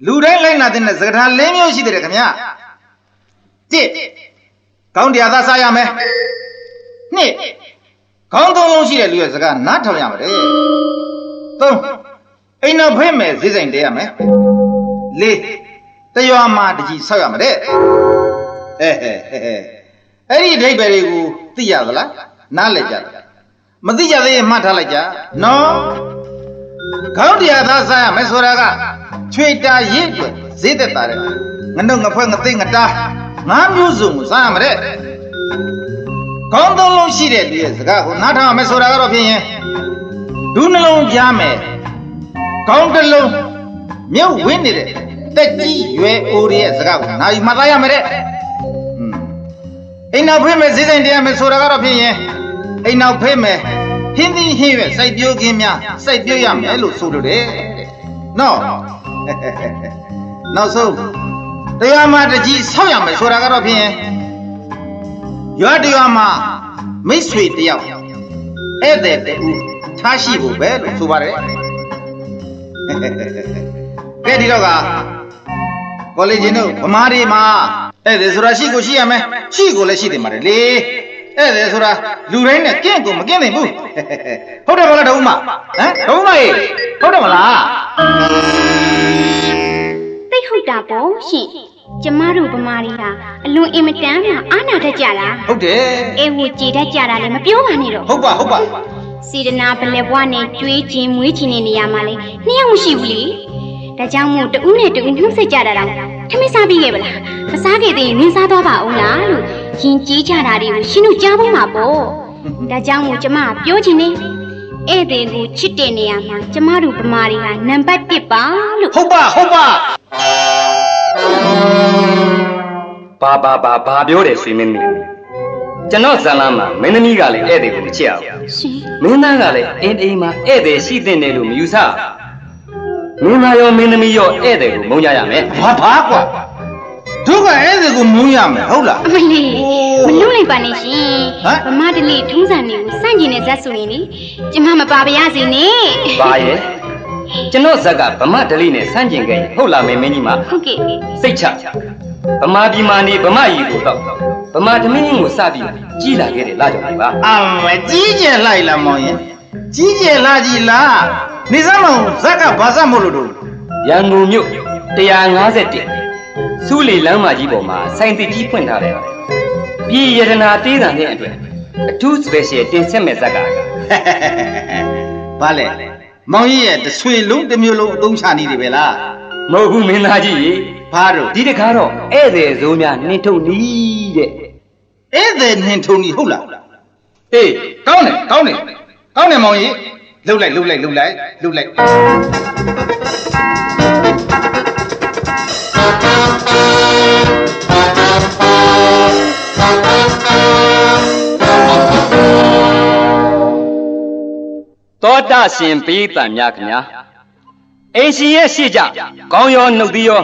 လူတိုင်းလိုက်နာတဲ့စကားလေးမျိုးရှိတယ်ခင်ဗျာတစ်ကောင်းတရားသာစားရမယ်နှစ်ကောင်းသုံးလုံးရှိတဲ့လူရဲ့စကားနားထောင်ရမယ်သုံးအိမ်နောက်ဖိမဲ့ဈေးဆိုင်တဲရမယ်လေးတရွာမှာတကြီးဆောက်ရမယ်အဲ့ဒီအဓိပ္ပာယ်တွေကိုသိရသလားနားလည်ကြတယ်မသိကြသေးရင်မှတ်ထားလိုက်ကြနော်ကောင်းတရားသာစားရမယ်ဆိုတာကချွေတာရစ်တွေဈေးသက်တာတဲ့ငနှုတ်ငဖွဲငသိငတာငါးမျိုးစုံကိုစားရမယ်ကောင်းသုံးလုံးရှိတဲ့လူရဲ့စကားကိုနားထောင်ရမယ်ဆိုတာကတော့ဖြင့်ရင်ဒုနှလုံးပြားမယ်ကောင်းတစ်လုံးမြုပ်ဝင်းနေတဲ့တက်ကြီးရွယ်အိုးရဲ့စကားကိုနားယူမှတ်သားရမယ်အိမ်နောက်ဖေးမယ်ဈေးဆိုင်တရားမယ်ဆိုတာကတော့ဖြင့်ရင်အိမ်နောက်ဖေးမယ်ဟင်းသီးဟင်းရွက်စိုက်ပျိုးခင်းများစိုက်ပျိုးရမယ်လို့ဆိုလိုတယ်နော်နောက်ဆုံးတရားမှာတကြီးဆောက်ရမယ်ဆိုတာကတော့ဖြင့်ရွာတရားမှာမိတ်ဆွေတယောက်ဧည့်သည်တူထားရှိဖို့ပဲလို့ဆိုပါတယ်ကဲဒီတော့ကကောလိပ်ချင်းတို့ဗမာတွေမှာဧည့်သည်ဆိုတာရှိကိုရှိရမယ်ရှိကိုလည်းရှိတယ်မှာလေဧည့်သည်ဆိုတာလူတိုင်းနဲ့ကင့်ကိုမကင့်နိုင်ဘူးဟုတ်တယ်မလားဒုံမဒုံမရေဟုတ်တယ်မလားသိဟုတ်တာပေါ့ရှင်ကျမတို့ဗမာတွေဟာအလွန်အင်မတန်မှအားနာတတ်ကြတာဟုတ်တယ်အေးဟိုကြည်တတ်ကြတာလည်းမပြောပါနဲ့တော့ဟုတ်ပါစေတနာဘလက်ဘွားနဲ့ကြွေးချင်းမွေးချင်းနေရမှာလေနှစ်ယောက်မရှိဘူးလေဒါကြောင့်မို့တူးနဲ့တူးနှုတ်ဆက်ကြတာတော့ထမင်းစားပြီးခဲ့ပါလားမစားခဲ့သေးရင်နင်းစားသွားပါဦးလားလို့ရင်ကြီးကြတာတွေကိုရှင်တို့ကြားဖို့မှာပေါ့ဒါကြောင့်မို့ကျမပြောချင်နေဧည့်သည်ကိုချစ်တဲ့နေရာမှာကျမတို့ဗမာတွေဟာနံပါတ်1ပါလို့ဟုတ်ပါဘာပြောတယ်ဆွေမင်းမင်းကျွန်တော်ဇာလမ်းမှာမင်းသမီးကလည်းဧည့်သည်ကိုမချစ်အောင်မင်းသားကလည်းအိမ်မှာဧည့်သည်ရှိတဲ့နယ်လို့မယူဆမင်းသားရောမင်းသမီးရောဧည့်သည်ကိုမုန်းကြရမယ်ဘာကွာတို့ကဧည့်သည်ကိုမုန်းရမယ်ဟုတ်လားအမလေးမလုံးလိုက်ပါနဲ့ရှင်ဗမာတလေးထုံးစံတွေကိုစန့်ကျင်တဲ့ဇက်ဆိုရင်လေကျမမပါပါရစေနဲ့ပါရဲ့ကျွန်တော်ဇက်ကဗမာဒလိနဲ့စန့်ကျင်ခဲ့ရင်ဟုတ်လားမင်းကြီးမဟုတ်ကဲ့စိတ်ချဗမာပြည်မှာနေဗမာကြီးကိုတော့ဗမာသမင်းကိုစပြီးကြီးလာခဲ့တယ်လားကြောင့်ပါမကြီးကျင်လိုက်လားမောင်ရင်ကြီးကျင်လားကြီးလားနေစမ်းမောင်ဇက်ကဘာစမို့လို့တို့ရန်ကုန်မြို့151စူးလီလမ်းမကြီးပေါ်မှာစိုင်းတစ်ကြီးဖွင့်ထားတယ်ပြည်ရတနာတေးသံတဲ့အတွက်အထူး special တင်ဆက်မဲ့ဇက်ကဘာလဲမောင်ကြီးရဲ့တဆွေလုံးတစ်မျိုးလုံးအသုံးချနေတယ်ပဲလားမဟုတ်ဘူးမင်းသားကြီးဘာတော့ဒီတခါတော့ဧည့်သည်ဆိုးများနှင်းထုတ်နီးတဲ့ဧည့်သည်နှင်းထုတ်နီးဟုတ်လားအေးကောင်းတယ်မောင်ကြီးလှုပ်လိုက်သောတာရှင်ပိဋကများခင်ဗျာအိမ်ရှင်ရဲ့ရှေ့ကြခေါင်းရောနှုတ်သီးရော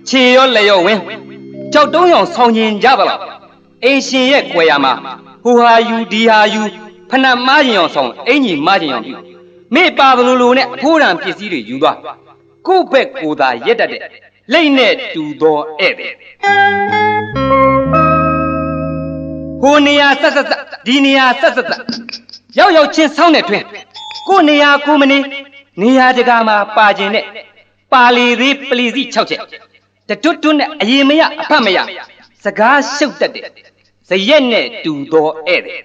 ခြေရောလက်ရောဝင်းကြောက်တုံးရောင်ဆောင်ကျင်ကြပါလားအိမ်ရှင်ရဲ့ကွယ်ရမှာဟိုဟာယူဒီဟာယူဖဏမားရင်အောင်ဆောင်အင်ကြီးမားရင်အောင်ပြုမေပါဘလိုနဲ့အဖိုးရံပစ္စည်းတွေယူသွားကို့ဘက်ကိုသာရက်တတ်တဲ့လိမ့်နဲ့တူသောဧည့်သည်ဟိုနေရာဆက်ဒီနေရာဆက်ရောက်ချင်းဆောင်းတဲ့တွင်ကိုနေရာကိုမနေရာတကာမှာပါခြင်းနဲ့ပါလီသေးပလီစီ6ချက်တွတ်နဲ့အရင်မရအဖတ်မရစကားရှုပ်တတ်တဲ့ဇရက်နဲ့တူသောဧည့်သည်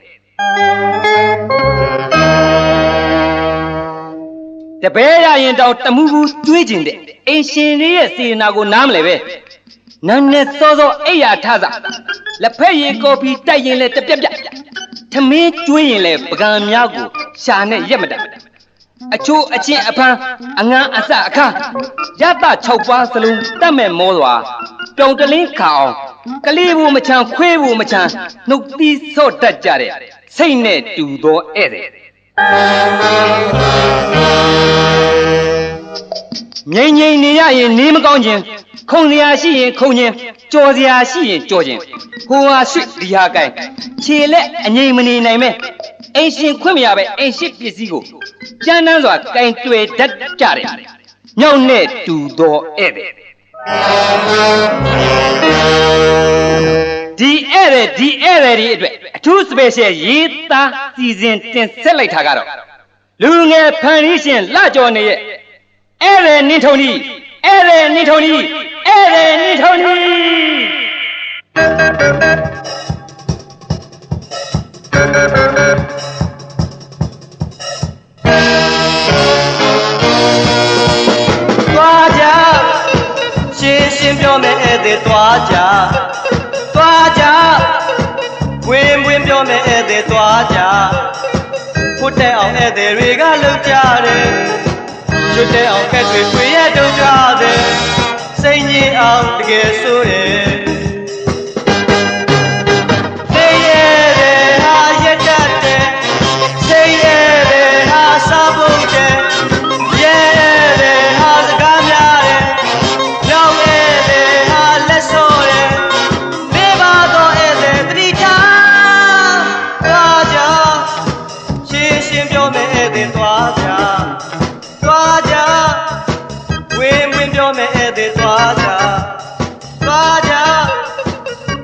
တပည့်ရရင်တောင်တမှုဘူးတွေးကျင်တဲ့အိမ်ရှင်လေးရဲ့စေနာကိုနားမလဲပဲနာနဲ့စောအိယာထစလက်ဖက်ရည်ကော်ဖီတိုက်ရင်လဲတပြက်ထမင်းကျွေးရင်လဲပကံများကိုရှာနဲ့ရက်မတတ်အချိုးအချင်းအဖန်းအငန်းအစအခါရတ6ပါးစလုံးတတ်မဲ့မောစွာပြောင်တလင်းခါအောင်ကလေးဘူးမချမ်းခွေးဘူးမချမ်းနှုတ်သီးဆော့တတ်ကြတဲ့စိတ်နဲ့တူသောဧည့်သည် ငိမ့်ငိမ့်နေရရင်နေမကောင်းခြင်းခုံစရာရှိရင်ခုံခြင်းကြော်စရာရှိရင်ကြော်ခြင်းဟိုဟာရှိဒီဟာကိုင်းခြေလက်အငိမ့်မနေနိုင်မဲ့အိမ်ရှင်ခွင့်မရပဲအိမ်ရှိပစ္စည်းကိုကျန်းတန်းစွာကင်တွေ့တတ်ကြတယ်ညောင်းနဲ့တူသောဧည့်သည်ဒီဧည့်သည်ဒီဧည့်သည်တွေအတွက်အထူး special ရေးသားစီစဉ်တင်ဆက်လိုက်တာကတော့လူငယ်ဖန်ရင်းရှင်လှကျော်နေရဲ့ဧည့်သည်နင်းထုံကြီးဧည့်သည်နင်းထုံကြီးဧည့်သည်နင်းထုံကြီးသွားကြရှင်းရှင်းပြောမယ်ဧည့်သည်သွားကြသွားကြဝင်ဝင်ပြောမယ်ဧည့်သည်သွားကြဖွတ်တဲ့အောင်ဧည့်သည်တွေကလှုပ်ကြတယ်ရွတ်တဲ့အောင်ကက်တွေရဲ့ဒုက္ခတွေစိတ်ညစ်အောင်တကယ်ဆိုတယ်စိတ်ရဲ့ဟာရက်တတ်တယ်စိတ်ရဲ့ဟာစားဖို့တယ်ရဲ့ဟာစကားများတယ်ရောက်ရဲ့ဟာလက်စောတယ်နေပါတော့ဧည့်သည်တတိထားသွားကြရှင်းရှင်းပြောမယ်ဧည့်သည်သွားကြသွားကြဝင်ဝင်ပြောမယ်ဧည့်သည်သွားကြသွားကြ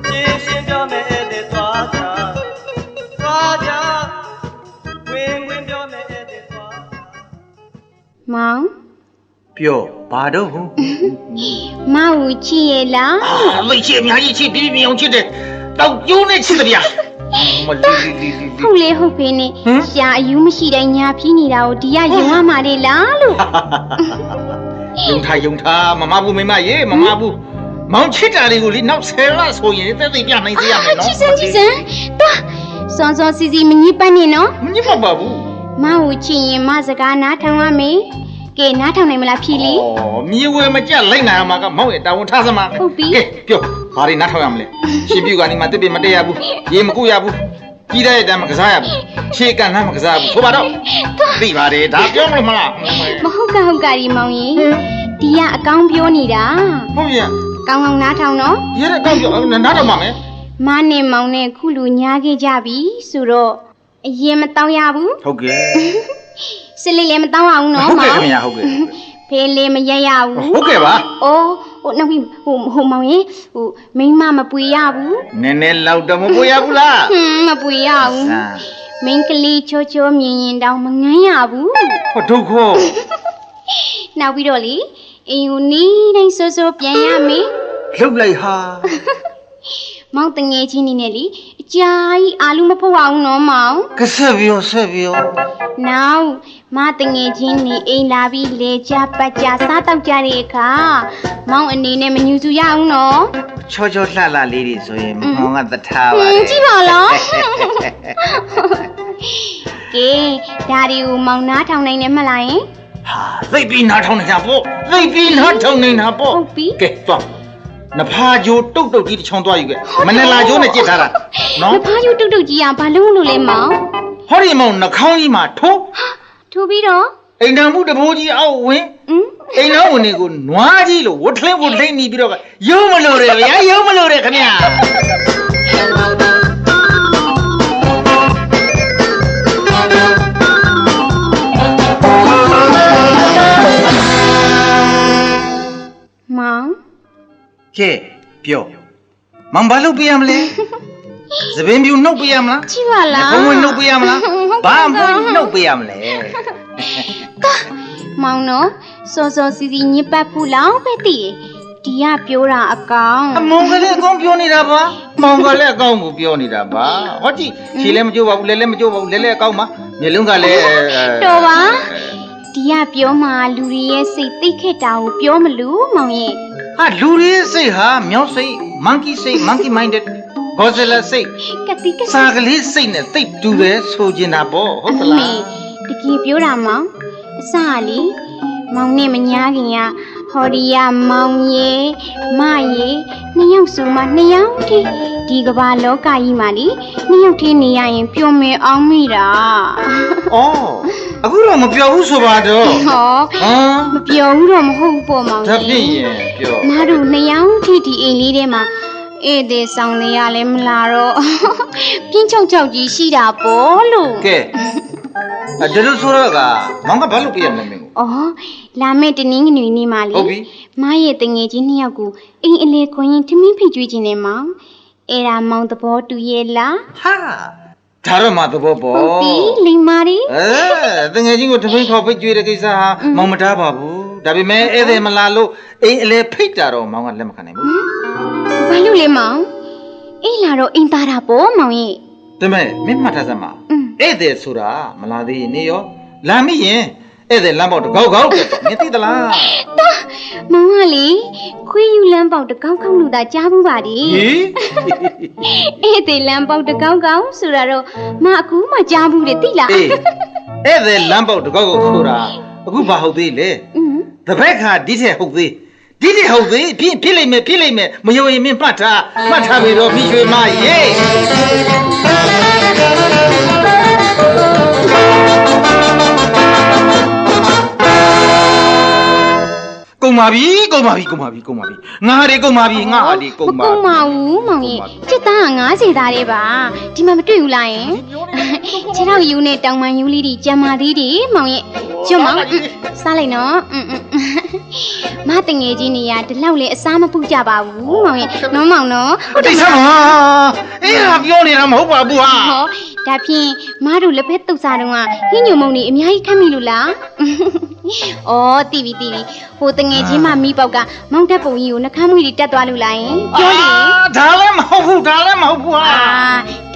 ရှင်းရှင်းပြောမယ်ဧည့်သည်သွားကြသွားကြဝင်ဝင်ပြောမယ်ဧည့်သည်သွားကြ မောင် ပြောဘာတော့ဟုတ် မောင်ကိုချစ်ရဲ့လား မိတ်ချစ်အများကြီးချစ်ပြီးမြောင်ချစ်တယ်တောက်ကျိုးနဲ့ချစ်တယ်ဗျာမလီလီလီ ဟုတ်လေဟုတ်ပေနဲ့ရှာအယူမရှိတိုင်းညာဖြီးနေတာကိုဒီကယုံရမှာလေလားလို့ ယုံထားမမဘူးမိမရေမမဘူးမောင်ချစ်တာလေးကိုလေနောက်10လဆိုရင်သက်သေပြနိုင်သေးရမယ်နော် ချစ်စမ်းသွားစောစောစီစီမညစ်ပတ်နေနော် မညစ်မပါဘူး မောင်ကိုချစ်ရင်မစကားနားထောင်ရမယ်ကဲနားထောင်နိုင်မလားဖြီးလေး မြေဝဲမကြက်လိုက်နိုင်မှာကမောင်ရဲ့တာဝန်ထားစမှာ ဟုတ်ပြီ ကဲပြောဘာတွေနားထောင်ရမလဲရှင်ပြူကနေမှတစ်ပြမတည့်ရဘူးရေမကုရဘူးကြီးတဲ့တမ်းမကစားရဘူးခြေကန်နှမ်းမကစားဘူးဆိုပါတော့သိပါတယ်ဒါပြောမလို့မလား မဟုတ်ကဒီမောင်ရင်ဒီကအကောင်းပြောနေတာ ဟုတ်ရဲ့ ကောင်းကောင်းနားထောင်နော် ရဲတဲ့ကောက်ပြောနားထောင်ပါမယ် မနဲ့မောင်နဲ့ခုလူညားခဲ့ကြပြီဆိုတော့အရင်မတောင်းရဘူး ဟုတ်ကဲ့ စစ်လေးလည်းမတောင်းအောင်နော် ဟုတ် မော ကဲ့ င် ခင်ဗျာဟုတ်ကဲ့ ဖေးလေးမရက်ရဘူး ဟုတ်ကဲ့ပါ အိုးဟိုနောက်ပြီးဟိုမောင်ရင်မိန်းမမပွေရဘူး နည်းနည်းလောက်တော့မပွေရဘူးလား မပွေရဘူး စာ မိန်းကလေးချိုးချိုးမြင်ရင်တောင်မငမ်းရဘူး ဟောဒုက္ခ နောက်ပြီးတော့လေအိမ်ကိုနီးတိုင်းစိုးစိုးပြန်ရမယ် လှုပ်လိုက်ဟာ မောင်တငယ်ချင်းနေနဲ့လေအကြာကြီးအာလူမဖို့အောင်နော်မောင် ကဆက်ပြော နောက်မတငယ်ချင်းနေအိမ်လာပြီးလေကြပတ်ကြစားတော့ကြတဲ့အခါမောင်အနေနဲ့မညူစုရအောင်နော် ချောလှလှလေးတွေဆိုရင်မောင်ကသထားပါလေ ကြည့်ပါလားကဲဒါတွေကိုမောင်နားထောင်နိုင်တယ်မလားယင် ဟာသိပြီးနားထောင်နေတာပေါ့သိပြီးနားထောင်နေတာပေါ့ ဟုတ်ပြီ ကဲသွားနဖာဂျိုတုတ်ကြီးတစ်ချောင်းသွားယူခဲ့မနဲ့လာဂျိုးနဲ့ကြစ်ထားတာနော် ငါဖားယူတုတ်တုတ်ကြီးอ่ะဘာလုံးလို့လဲမောင် ဟောဒီမောင်နှာခေါင်းကြီးမှာထိုး ထိုးပြီးတော့ အိမ်တံမှုတဘိုးကြီးအောက်ဝင်အိမ်တော်ဝင်တွေကိုနွားကြီးလို့ဝတ်ထလင်းနေပြီးတော့ရုံးမလို့တယ်ဗျာရုံးမလို့တယ်ခင်ဗျာ မောင် ကဲပြောမောင်ဘာလုပ်ပြရမလဲသပင်ပြူနှုတ်ပြရမလား ကြည့်ပါလား ဘုံဝင်နှုတ်ပြရမလားဘာမှနှုတ်ပြရမလဲ မောင်နော်စောစောစီစီညစ်ပတ်ဖို့လောက်ပဲတည်ဒီကပြောတာအကောင် မောင်ကလည်းအကောင်ပြောနေတာပါမောင်ကလည်းအကောင်ကိုပြောနေတာပါဟောကြည့်ခြေလည်းမကြိုးပါဘူးလဲလည်းမကြိုးပါဘူးလဲလည်းအကောင်ပါမျက်လုံးကလည်း တော်ပါဒီကပြောမှလူတွေရဲ့စိတ်သိခဲ့တာကိုပြောမလို့မောင်ရဲ့ ဟာလူတွေစိတ်ဟာမြောက်စိတ် monkey စိတ် monkey minded Godzilla စိတ် ကတိက စာကလေးစိတ်နဲ့တိတ်တူတယ်ဆိုကျင်တာပေါ့ဟုတ်သလား တကယ်ပြောတာမောင်အစလီမောင်နဲ့မညာခင်ကဟော်ဒီယာမောင်ရေမရေနှစ်ယောက်ဆိုမှနှစ်ယောက်တည်းဒီကမ္ဘာလောကကြီးမှာလीနှစ်ယောက်တည်းနေရရင်ပျော်မယ်အောင်မိတာ ဩ အခုတော့မပြောဘူးဆိုပါတော့ ဟော ဟမ် မပြောဘူးတော့မဟုတ်ဘူးပေါ့မောင် ဒါဖြင့်ရင်ပြော မတို့နှစ်ယောက်ထိဒီအိမ်လေးထဲမှာဧည့်သည်ဆောင်နေရလဲမလားတော့ပြင်းချောက်ချောက်ကြီးရှိတာပေါ့လို့ ကဲဒါလို့ဆိုတော့ကမောင်ကဘာလို့ပြရမလဲမင်းကို ဩလာမယ့်တနင်္ဂနွေနေ့မှာလေ ဟုတ်ပြီ မရဲ့တငယ်ချင်းနှစ်ယောက်ကိုအိမ်အလေခွင်ရင်ထမင်းဖိကျွေးခြင်းနဲ့မောင်အဲ့ဒါမောင်သဘောတူရဲ့လား ဟာဒါတော့မှသဘောပေါ ဟုတ်ပြီလိမ္မာရီ တငယ်ချင်းကိုတပင်းခေါ်ဖိတ်ကြွေးတဲ့ကိစ္စဟာမောင်မတားပါဘူးဒါပေမဲ့ဧည့်သည်မလာလို့အိမ်အလဲဖိတ်တာတော့မောင်ကလက်မခံနိုင်ဘူး ဘာလို့လဲမောင်အေးလာတော့အိမ်သားတာပေါ့မောင်ရဲ့ ဒါပေမဲ့မင်းမှတ်ထားစမ်းပါ อืม ဧည့်သည်ဆိုတာမလာသေးရင်နေရောလာမိရင်ဧည့်သည်လမ်းပေါက်တကောက်ကောက်တက်တော့မင်းသိသလား မောင်ကလေခွေးယူလမ်းပေါက်တကောက်ကောက်လို့သာကြားဘူးပါဒီ ဟီ ဧည့်သည်လမ်းပေါက်တကောက်ကောက်ဆိုတာတော့မအခုမှကြားဘူးတယ်သိလား အေးဧည့်သည်လမ်းပေါက်တကောက်ကောက်ဆိုတာအခုဘာဟုတ်သေးလဲ อืม တပည့်ခါဒီထက်ဟုတ်သေးဒီထက်ဟုတ်သေးဖြစ်လိမ့်မယ်မယုံရင်မင်းမှတ်ထားပြီတော့ပြီးရွှေမရေကုန်ပါပြီငါဟာတွေကုန်ပါပြီ ကုန်းမဦးမောင်ရဲ့ချစ်သားက90သားလေးပါဒီမှာမတွေ့ဘူးလားယင်ခြေထောက်ယူနဲ့တောင်ပန်ယူလေးတွေကြံမာသေးတယ်မောင်ရဲ့ကျွတ်မောင်စားလိုက်နော်မတငယ်ချင်းနေရဒီလောက်လေအစားမပူကြပါဘူးမောင်ရဲ့နော်မောင်နော် တိတ်ဆမ်းပါအေးဟာပြောနေတာမဟုတ်ပါဘူးဟာ ဟောဒါဖြင့်မတို့လက်ဖက်တုတ်စားတော့ဟင်းညုံမုံနေအများကြီးခတ်မိလို့လားဩတီဗီဟိုတငယ်ချင်းမမိပေါက်ကမောင်တက်ပုံကြီးကိုနှခမ်းမွေးတွေတက်သွားလို့လားယင်ပြောလေ ဒါလည်းမဟုတ်ဘူးဟာ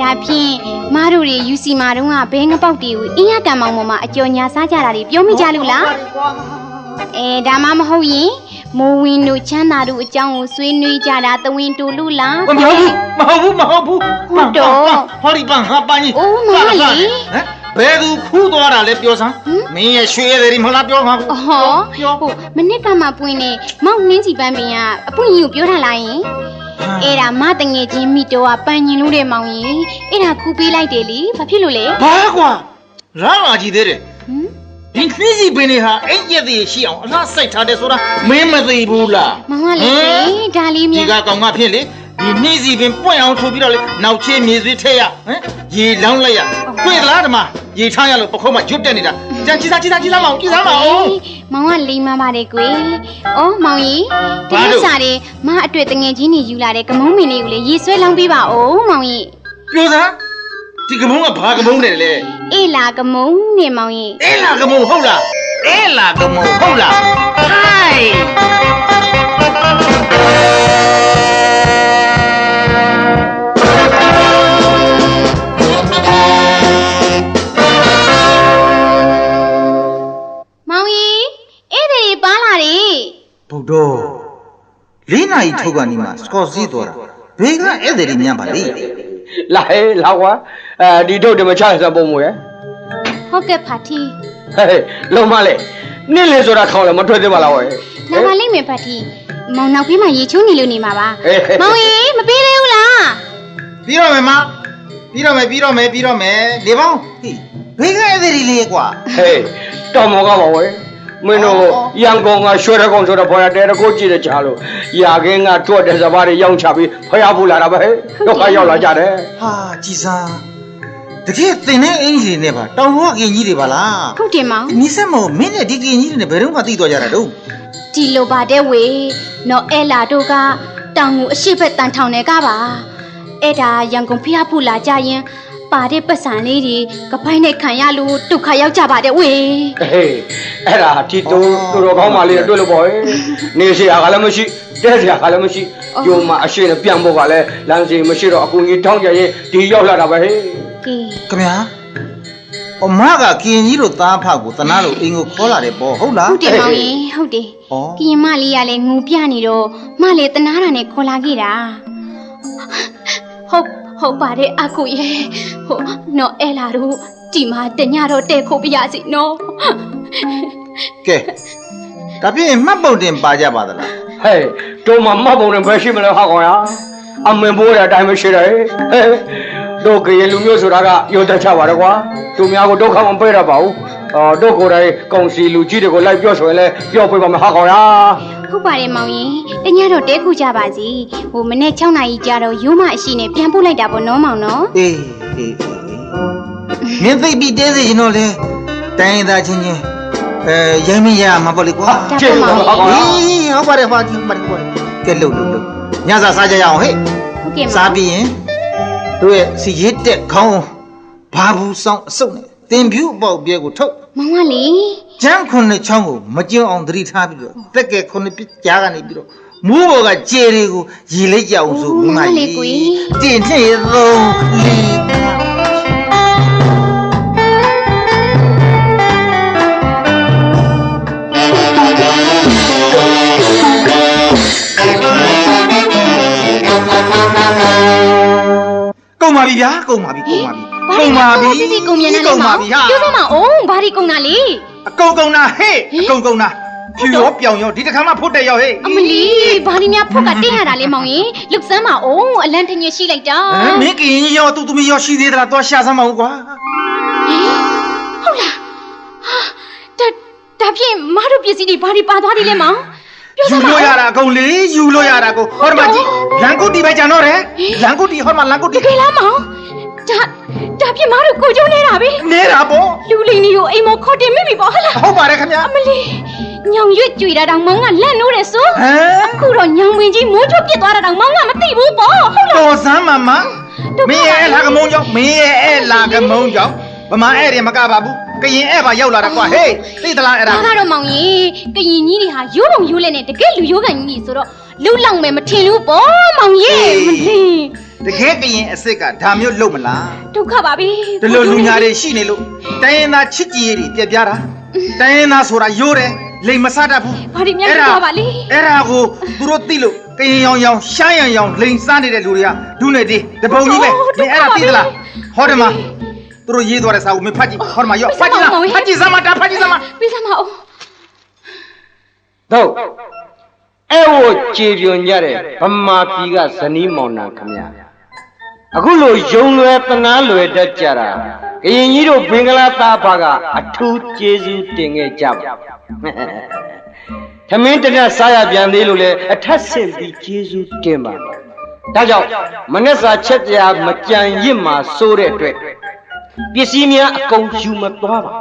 ဒါဖြင့်မတို့တွေယူစီမာတုန်းကဘဲငပောက်တွေကိုအင်းရကံမောင်ပေါ်မှာအကျော်ညာစားကြတာတွေပြောမိကြလို့လားဒါမှမဟုတ်ရင်မိုးဝင်းတို့ချမ်းသာတို့အကြောင်းကိုဆွေးနွေးကြတာသဝင်တူလို့လား မဟုတ်ဘူး ဟုတ်တော့ ဟောဒီပန်းဟာပန်းကြီး အိုးမလေး ဟမ်ဘယ်သူခူးသွားတာလဲပြောစမ်းမင်းရဲ့ရွှေရည်တွေမလားပြောမှာ ဟောဟိုမနစ်ကမှပွင့်နေမောက်နှင်းစီပန်းပင်ကအပွင့်ကြီးကိုပြောထားလိုက်ရင်အဲ့ဒါမတငယ်ချင်းမိတော့ကပန်းညင်လို့တဲ့မောင်ရင်အဲ့ဒါခူးပေးလိုက်တယ်လေဘာဖြစ်လို့လဲ ဘာကွာရမ်းလာကြည့်သေးတယ် ဟမ် ဒီခီးစီပင်တွေဟာအိမ်ကျက်သေးရှိအောင်အလားစိုက်ထားတယ်ဆိုတာမင်းမသိဘူးလား မောင်ကလည်းဒါလေး ဒီ များ ကကောင်ကဖြစ်လေဒီနှင်းစီပင်ပွင့်အောင်ထိုးပြီးတော့လေနောက်ချေးမြေဆွေးထည့်ရဟမ်ရေလောင်းလိုက်ရတွေ့လားဓမ္မရေထားရလို့ပခုံးမှာကျွတ်တက်နေတာကြည်စားမောင်ကြည်စားမောင် မောင်ကလိမ္မာပါတယ်ကွယ်။အော်မောင်ကြီးဒီဥစ္စာတွေမအတွေ့တငယ်ချင်းနေယူလာတဲ့ကမုန်းမင်းလေးကိုလေရေဆွဲလောင်းပေးပါဦးမောင်ကြီး ပြောစမ်းဒီကမုံကဘာကမုံတယ်လဲ ။အေးလာကမုန်းနဲ့မောင်ကြီး အေးလာကမုံဟုတ်လားအေးလာကမုံဟုတ်လားဟိုင်း ။မောင်ကြီးဧည့်သည်ပါလာတယ် ဘုဒ္ဓ၄နာရီထုတ်ကနေမှစကော့စီးသွားတာဘေကဧည့်သည်တွေညံပါလေ လာဟဲ့လာကွာဒီထုတ်တယ်မချစပုံမွေ ။ဟုတ်ကဲ့ဖာတီ ဟဲ့လုံးမလဲနင့်လေဆိုတာခေါင်းလည်းမထွက်သေးပါလားဝဲ ။လာပါလိမ့်မယ်ဖာတီ။မောင်နောက်ပြီးမှရေချိုးနေလို့နေမှာပါ။မောင်ကြီးမပေးသေးဘူးလား ပြီးတော့မယ်မပြီးတော့မယ်နေပေါင်းဟေးဘေကဧည့်သည်တွေလေကွာ ဟဲ့တော်မောကပါဝဲမင်းတို့ရန်ကုန်ကရွှေရကုန်းဆိုတော့ဘောရတဲတကိုကြည့်တဲ့ချာလို့ရာခင်းကတွတ်တဲ့စပားတွေရောင်းချပြီးဖျားဖူးလာတာပဲဒုက္ခရောက်လာကြတယ် ဟာကြည်စားတကယ်တင်တဲ့အင်ကြီးတွေနဲ့ပါတောင်ဘွားကင်ကြီးတွေပါလား ။ဟုတ်တယ်မောင် နီးစက်မောမင်းနဲ့ဒီကင်ကြီးတွေနဲ့ဘယ်တော့မှသိတော့ကြတာတော့ ။ဒီလိုပါတဲ့ဝေနော်အဲလာတို့ကတောင်ကိုအရှိဘက်တန်ထောင်နေကပါ။အဲ့ဒါရန်ကုန်ဖျားဖူးလာကြရင်ပါတဲ့ပတ်စံလေးတွေကပိုင်းနဲ့ခံရလို့ဒုက္ခရောက်ကြပါတဲ့ဝေ ဟေးအဲ့ဒါဒီတူတော်ကောင်းပါလေတွေ့လို့ပေါ့နေစရာကလည်းမရှိတဲစရာကလည်းမရှိယုံမှာအရှိနဲ့ပြန်ဖို့ကလည်းလမ်းစီမရှိတော့အကူကြီးထောင်းကြရင်ဒီရောက်လာတာပဲဟေး ကဲ ခင်ဗျာအမကကင်ကြီးတို့သားဖကိုတနာလို့အင်ကိုခေါ်လာတယ်ပေါ့ဟုတ်လား ဟုတ်တယ်မောင်ရင်ဟုတ်တယ် ဩ ကရင်မလေးကလည်းငူပြနေတော့မလေးတနာတာနဲ့ခေါ်လာခဲ့တာဟုတ်ပါတယ်အကူရဲ့ဟိုနော်အဲလာတို့ဒီမှာတညတော့တဲ့ခုတ်ပြရစီနော် ကဲဒါဖြင့်မှတ်ပုံတင်ပါကြပါသလား ဟဲ့တို့မှမပုံနဲ့ပဲရှိမလဲဟာကောင်ရအမင်ပိုးတဲ့အတိုင်းမရှိတယ်ဟဲ့တို့ကရင်လူမျိုးဆိုတာကရုပ်သက်ချပါတော့ကွာသူများကိုဒုက္ခမပေးရပါဘူး တို့ကိုယ်တိုင်ကောင်စီလူကြီးတွေကိုလိုက်ပြောဆိုရင်လည်းပြောပြပါမယ်ဟာကောင်ရ ဟုတ်ပါတယ်မောင်ရင်တညတော့တဲခုကြပါစီဟိုမနေ့6နာရီကြာတော့ရိုးမအရှိနဲ့ပြန်ပို့လိုက်တာပေါ့နော်မောင်နော် အေးမင်းသိပြီးတဲစီရင်တော့လေတိုင်းသားချင်းချင်းရိုင်းမရမှာပေါ့လေကွာ ကျေးဇူးပါဟာကောင်ရ ဟုတ်ပါတယ်ဟာကြီးပါတယ်ကဲလှုပ်ညစာစားကြရအောင်ဟဲ့ ဟုတ်ကဲ့မောင် စားပြီးရင်တို့ရဲ့စီရစ်တက်ခေါင်းဘာဘူးဆောင်အစုပ်နဲ့တင်ပြူအပေါက်ပြဲကိုထုတ် မောင်ကလေ ကျန်းခုနှစ်ချောင်းကိုမကျုံအောင်သတိထားပြီးတော့တက်ကဲခုနှစ်ပြကြားကနေပြီးတော့မူးဘော်ကကျေတွေကိုရီလိုက်ကြအောင်ဆိုမိမကြီးတင်နှစ်သုံးလီကုန်ပါပြီဗျာကုန်ပါပြီစီစီကုန်မြန်နေလေမောင်ပြောစမ်းမအောင်ဘာဒီကုန်တာလေ အကုန်နာဟဲ့အကုန်နာဖြူရောပြောင်ရောဒီတစ်ခါမှဖွတ်တဲ့ရောဟဲ့ အမလီဘာဒီများဖုတ်ကတင်းရတာလေမောင်ရင်လုတ်စမ်းမအောင်အလန့်တညွရှိလိုက်တာ မင်းကင်းရောသူ့သမီးရောရှိသေးသလားသွားရှာစမ်းမအောင်ကွာ ဟုတ်လားဒါဖြင့်မတို့ပစ္စည်းတွေဘာဒီပါသွားသေးလဲမောင်ပြောစ ယူ မ်းမ လို့ရတာအကုန်လေယူလို့ရတာကိုဟောဒီမှာကြည့်လန်ကုတီပဲကြံတော့တယ်လန်ကုတီဟောဒီမှာလန်ကု တ တီ ကယ်လားမောင်ဒါဖြင့်မတို့ကိုကျုံနေတာပဲ နေတာပေါ့ လူလိန်တွေကိုအိမ်မခေါ်တင်မိပြီပေါ့ဟုတ်လား ဟုတ်ပါတယ်ခင်ဗျာ အမလီညောင်ရွက်ကြွေတာတောင်မောင်ကလက်နိုးတယ်ဆို ဟမ် အခုတော့ညောင်ဝင်ကြီးမိုးချွတ်ပြစ်သွားတာတောင်မောင်ကမသိဘူးပေါ့ဟုတ်လား တော်စမ်းမမမင်းရဲ့လာကမုံကြောင့်မင်းရဲ့လာကမုံကြောင့်ဗမာအဲ့ဒီမကပါဘူးကရင်အဲ့ပါရောက်လာတာကွာဟေးသိသလားအဲ့ဒါ ဒါကတော့မောင်ကြီးကရင်ကြီးတွေဟာရိုးလုံးရိုးလဲနဲ့တကယ်လူရိုးကန်ကြီးဆိုတော့လူလောက်မယ်မထင်လို့ပေါ့မောင်ကြီးမလီ တကယ်ကရင်အစ်စ်ကဒါမျိုးလုပ်မလား ဒုက္ခပါပဲ ဒီလိုလူညာတွေရှိနေလို့တိုင်းရင်သားချစ်ကြည်တွေပြက်ပြားတာတိုင်းရင်သားဆိုတာရိုးတယ်လိမ်မစားတတ်ဘူး ဘာဒီများပြောပါလေ အဲ့ဒါကိုသူတို့သိလို့ကရင်ရောင်ရှားရောင်လိမ်စားနေတဲ့လူတွေကဒုနဲ့ဒီတပုံကြီးပဲမင်းအဲ့ဒါသိသလားဟောတယ်မှာသူတို့ရေးသွားတဲ့စာကိုမင်းဖတ်ကြည့်ဟောတယ်မှာရောဖတ်ကြည့်လားဖတ်ကြည့်စမ်းမတာဖတ်ကြည့်စမ်းမ ပြစမအောင် တို့အဲ့ဝကြည်ပြွန်ကြတဲ့ဗမာပြည်ကဇနီးမောင်နှံခမရအခုလိုယုံလွယ်တနာလွယ်တတ်ကြတာကရင်ကြီးတို့ဘင်္ဂလားသားဘာကအထူးကျေးဇူးတင်ခဲ့ကြပါသမင်းတနက်စားရပြန်သေးလို့လေအထက်ဆင့်ပြီးကျေးဇူးတင်ပါဒါကြောင့်မနေ့စာချက်ပြာမကြံရစ်မှာစိုးတဲ့အတွက်ပစ္စည်းများအကုန်ယူမသွားပါ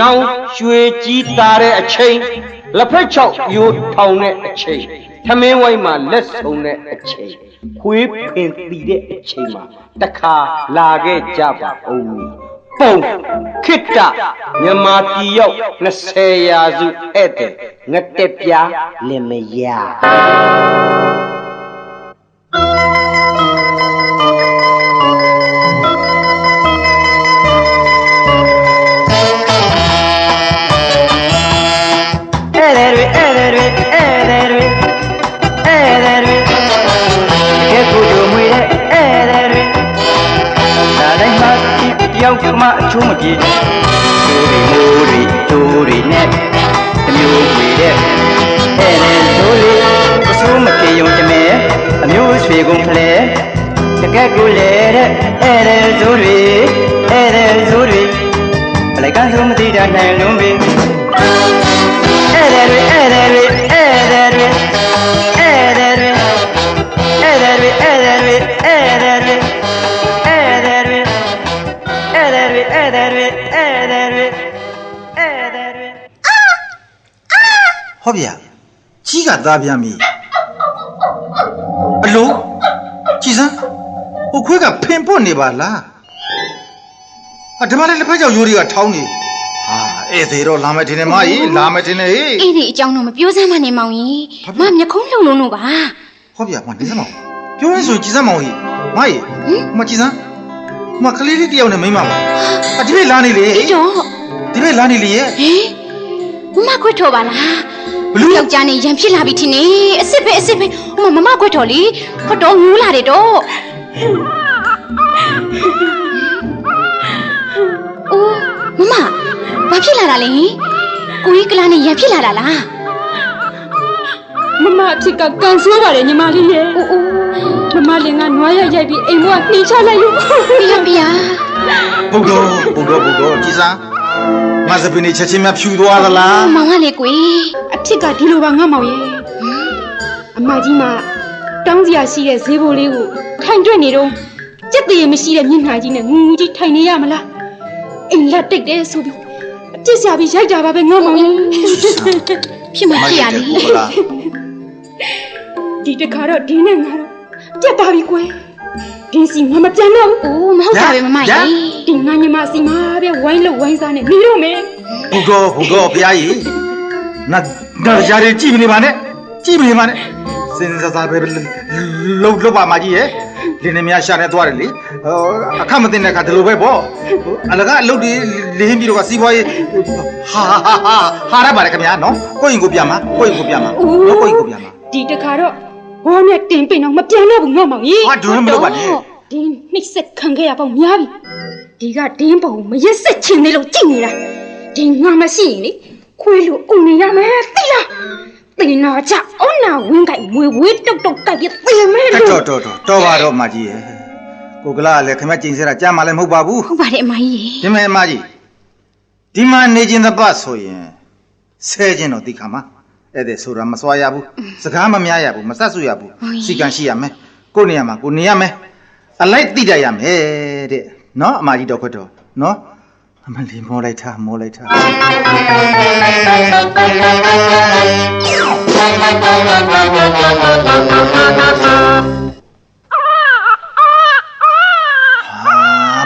နောင်ရွှေကြီးသားတဲ့အချိန်လက်ဖက်ချောက်ပြိုးထောင်တဲ့အချိန်သမင်းဝိုင်းမှာလက်ဆုံတဲ့အချိန်ခွေးပင်တီတဲ့အချိန်မှာတခါလာခဲ့ကြပါဦးပုံခိတ္တမြန်မာပြည်ရောက်20ရာစုဧည့်သည်ငတက်ပြားလင်မယား ရောက်မှအချိုးမပြေကျိုးတွေနဲ့အမျိုးတွေတဲ့အဲ့ဒါဆိုလေအဆိုးမပြေုံတမဲအမျိုးဆွေကုန်ဖလဲတကက်ကိုလေတဲ့အဲ့ဒါဆိုတွေဘလိုက်ကဆိုမသိတာနိုင်လုံးပြီအဲ့ဒါတွေဟောဗျာကြီးကသားပြန်ပြီအလုံးကြည်စမ်းဟိုခွေးကဖင်ပွတ်နေပါလားဒီမှာလည်းလက်ဖက်ကြောက်ရိုးတွေကထောင်းနေဧည့်သည်တော့လာမယ်ထင်တယ်မကြီးလာမယ်ထင်တယ်ဟေး အဲ့ဒီအကြောင်းတော့မပြောစမ်းမနဲ့မောင်ကြီးမမျက်ခုံးလုံလုံးလို့ပါ ဟောဗျာမနေစမ်းမပြောရင်ဆိုကြည်စမ်းမအောင်ကြီးမကြီးမကြည်စမ်းမကလေးလေးတယောက်နဲ့မိမပါဒီဘေးလာနေလေ ကျော် ဒီဘေးလာနေလေရဲ့ ဟင်မခွတ်ထော်ပါလားဘလူးယောက်ျားနဲ့ရံဖြစ်လာပြီထင်နေအစ်စ်ပဲမခွတ်ထော်လေခွတ်တော်ငူးလာတယ်တော့အိုးမဘာဖြစ်လာတာလဲကိုကြီးကလာနဲ့ရံဖြစ်လာတာလား မမအဖြစ်ကကန်ဆိုးပါတယ်ညီမလေးရဲ့မမလည်းငါနွားရရိုက်ပြီးအိမ်ဘွားနှိမ့်ချလိုက်လို့ ပြ ဘုံတော့ကြည်စမ်း ငါစပင်းနေချက်ချင်းများဖြူသွားသလား မောင်ကလေကွယ် အဖြစ်ကဒီလိုပါငါမောင်ရဲ့အမကြီးမတောင်းစရာရှိတဲ့ဈေးဘိုးလေးကိုထိုင်တွေ့နေတော့ကြက်တည်းမရှိတဲ့မျက်နှာကြီးနဲ့ငူငူကြီးထိုင်နေရမလားအိမ်လက်တိတ်တဲ့ဆိုပြီးအပြစ်စရာပြီးရိုက်တာပါပဲငါမောင်ရဲ့ ဖြစ်မှဖြစ်ရလေ ဟုတ်လား ဒီတခါတော့ဒီနဲ့ငါတော့ပြတ်သွားပြီကွယ်ဒီစီငါမပြန်တော့ဘူး အိုးမဟုတ်တာပဲမမကြီး ဒီငါညီမစီမပဲဝိုင်းလို့ဝိုင်းစားနေနေတော့မယ် ဟုတ်ကောဘုရားကြီးနာကြားရကြည့်မနေပါနဲ့ကြည့်မနေပါနဲ့စင်စားပဲလုံးပါမကြီးရဲ့လင်းနေများရှာနေသွားတယ်လေအခမသိတဲ့အခါဒီလိုပဲပေါ့အလကအလုပ်တွေလင်းပြီးတော့စီးပွားရေးဟာရပါတယ်ခင်ဗျာနော်ကိုရင်ကိုပြမှာနော်ကိုရင်ကိုပြမှာ ဒီတခါတော့ဘောနဲ့တင်ပင်တော့မပြန်တော့ဘူးငါမောင်ကြီး ဟာဒွန်းမလို့ပါနဲ့ ဒီနှိပ်စက်ခံခဲ့ရပေါ့များပြီဒီကဒင်းပုံမရက်စက်ချင်နေလို့ကြည့်နေတာဒီငါမရှိရင်လေခွေးလို့အုံနေရမယ်သိလားတင်နာချအုံနာဝင်းကိုက်မွေဝေးတုတ်တုတ်ကိုက်ပြတင်မယ်လို့ တော်ပါတော့မကြီးရဲ့ကိုကလာလည်းခင်ဗျကျင်စရာကြားမှလည်းမဟုတ်ပါဘူး ဟုတ်ပါတယ်အမကြီး ဒီမဲ့မကြီးဒီမှာနေခြင်းသပတ်ဆိုရင်ဆဲခြင်းတော့သိခါမှာအဲ့ဒါဆိုတာမစွာရဘူးစကားမများရဘူးမဆက်ဆွရဘူးစီကံရှိရမယ်ကိုနေရမှာကိုနေရမယ်အလိုက်သိတတ်ရမယ်တဲ့နော်အမကြီးတော့ခွတ်တော့နော်အမလီမောလိုက်ထား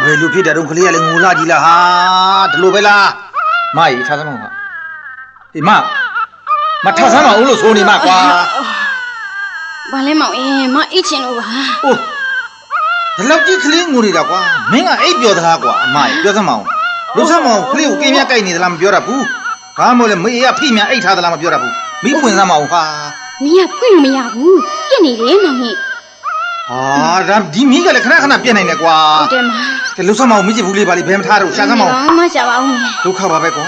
ဘယ်လိုဖြစ်တယ်တော့ကလေးကလည်းငိုလာကြီးလားဟာဒီလိုပဲလားမကြီးထားစမ်းမဟာဒီမထားစမ်းမအောင်လို့ဆိုနေမှာကွာ ဘာလဲမောင်မအိတ်ချင်လို့ပါ အိုးဒီလောက်ကြီးကလေးငိုနေတာကွာမင်းကအိပ်ပျော်သလားကွာအမကြီးပြောစမ်းမအောင်လို့စမ်းမအောင်ကလေးကိုကင်းမြတ်ကြိုက်နေသလားမပြောတတ်ဘူးဘာမို့လဲမေးရဖိမြအိတ်ထားသလားမပြောတတ်ဘူးမိပွင့်စမ်းမအောင်ဟာ မင်းကဖွင့်လို့မရဘူးပြစ်နေတယ်မောင်ကြီး ဟာဒါဒီမိကလည်းခဏပြက်နေတယ်ကွာ ဟုတ်တယ်မ ကဲလို့စမ်းမအောင်မိချစ်ဘူးလေးပါလိဘယ်မထားတော့ရှာစမ်းမအောင် မရှာပါဘူး ဒုက္ခပါပဲကွာ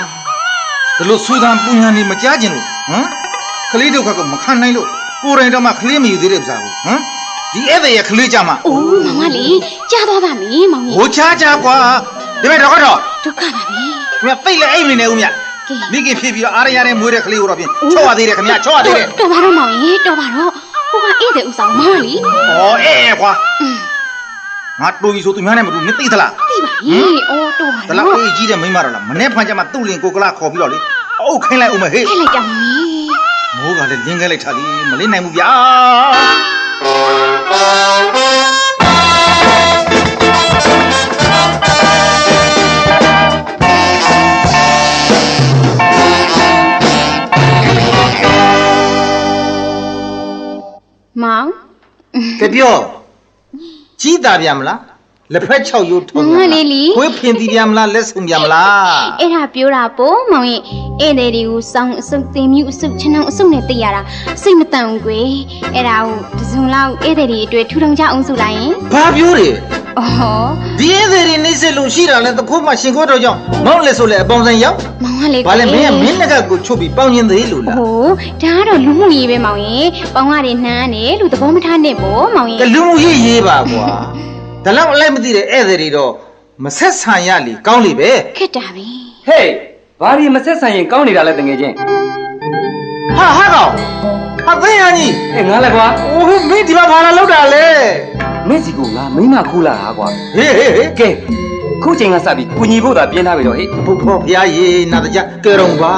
ဒီလိုဆူသံပူညာနေမကြားကျင်လို့ဟမ်ကလေးဒုက္ခကမခံနိုင်လို့ကိုယ်တိုင်တော့မှကလေးမယူသေးတဲ့ဥစားဘူးဟမ်ဒီဧည့်သည်ရဲ့ကလေးကြမှာ အိုးမောင်ကလေကြားသွားပါမယ်မောင်ကြီး ဟိုချာကွာဒီမဲ့တော့ကတော့ ဒုက္ခပါပဲ မြတ်သိလဲအိမ်မနေဦးမြတ်မိခင်ဖြစ်ပြီးတော့အားရရတဲ့မွေးတဲ့ကလေးကိုတော့ပြင်ချော့ရသေးတယ်ခင်ဗျချော့ရသေးတယ် တော်ပါတော့မောင်ကြီးတော်ပါတော့ဟိုကဧည့်သည်ဥဆောင်မောင်ကလေ ဩကွာငါတူကြီးဆိုသူများနဲ့မတူမသိသလား သိပါပြီအိုးတော်ပါ ဒါလောက် တော့ အေးကြီးတဲ့မိန်းမတော့လားမနေ့ဖန်ကြမှာသူ့လင်ကိုကလာခေါ်ပြီးတော့လေအုပ်ခိုင်းလိုက်ဦးမဟေ့ ခဲ့လိုက်ကြမောင်ကြီး မိုးကလည်းလင်းခဲလိုက်တာလေမလင်းနိုင်ဘူးဗျာ မောင် ကပြောကြီးတာပြန်မလားလက်ဖက်6ရိုးထုံးပြန်လားခွေးဖင်တီပြန်မလားလက်ဆုံပြန်မလား အဲ့ဒါပြောတာပေါ့မောင်ရဲ့ဧည့်သည်တွေကိုစောင်းအစုပ်တင်မြူအစုပ်ချနှောင်းအစုပ်နဲ့တိတ်ရတာစိတ်မတန်ဘူးကွယ်အဲ့ဒါကိုတစုံလောက်ဧည့်သည်တွေအတွက်ထူထောင်ကြအောင်ဆိုလိုက်ရင် ဘာပြောတယ် အော် ဒီဧည့်သည်တွေနှိမ့်ဆက်လို့ရှိတာလဲတခိုးမှရှင်ခိုးတော့ကြောင့်မောက်လက်ဆိုလဲအပေါင်းဆိုင်ရောက် မောင်ကလေ ဘာလဲမင်းကမင်းလက်ကကိုချုပ်ပြီးပေါင်းရင်သေးလို့လား ဟိုဒါကတော့လူမှုရေးပဲမောင်ရဲ့ပေါင်းရတယ်နှမ်းတယ်လူသဘောမထားနဲ့ပေါ့မောင်ရဲ့ ကလူမှုရေးပါကွာဒါလောက်အလိုက်မသိတဲ့ဧည့်သည်တွေတော့မဆက်ဆံရလေကောင်းလေပဲ ခက်တာပဲ ဟေးဘာဒီမဆက်ဆံရင်ကောင်းနေတာလဲတကယ်ချင်း ဟာကောင်ဟာသိရကြီး အေးငါလည်းကွာ အိုးမင်းဒီမှာဘာလာလောက်တာလဲ မင်းစီကိုငါမိမခိုးလာတာကွာ ဟေး ကဲခုချိန်ကစပြီးကုညီဖို့သာပြင်းထားပြီတော့ဟေး ဘုဖောဖျားရေနာတကြကဲရုံပါ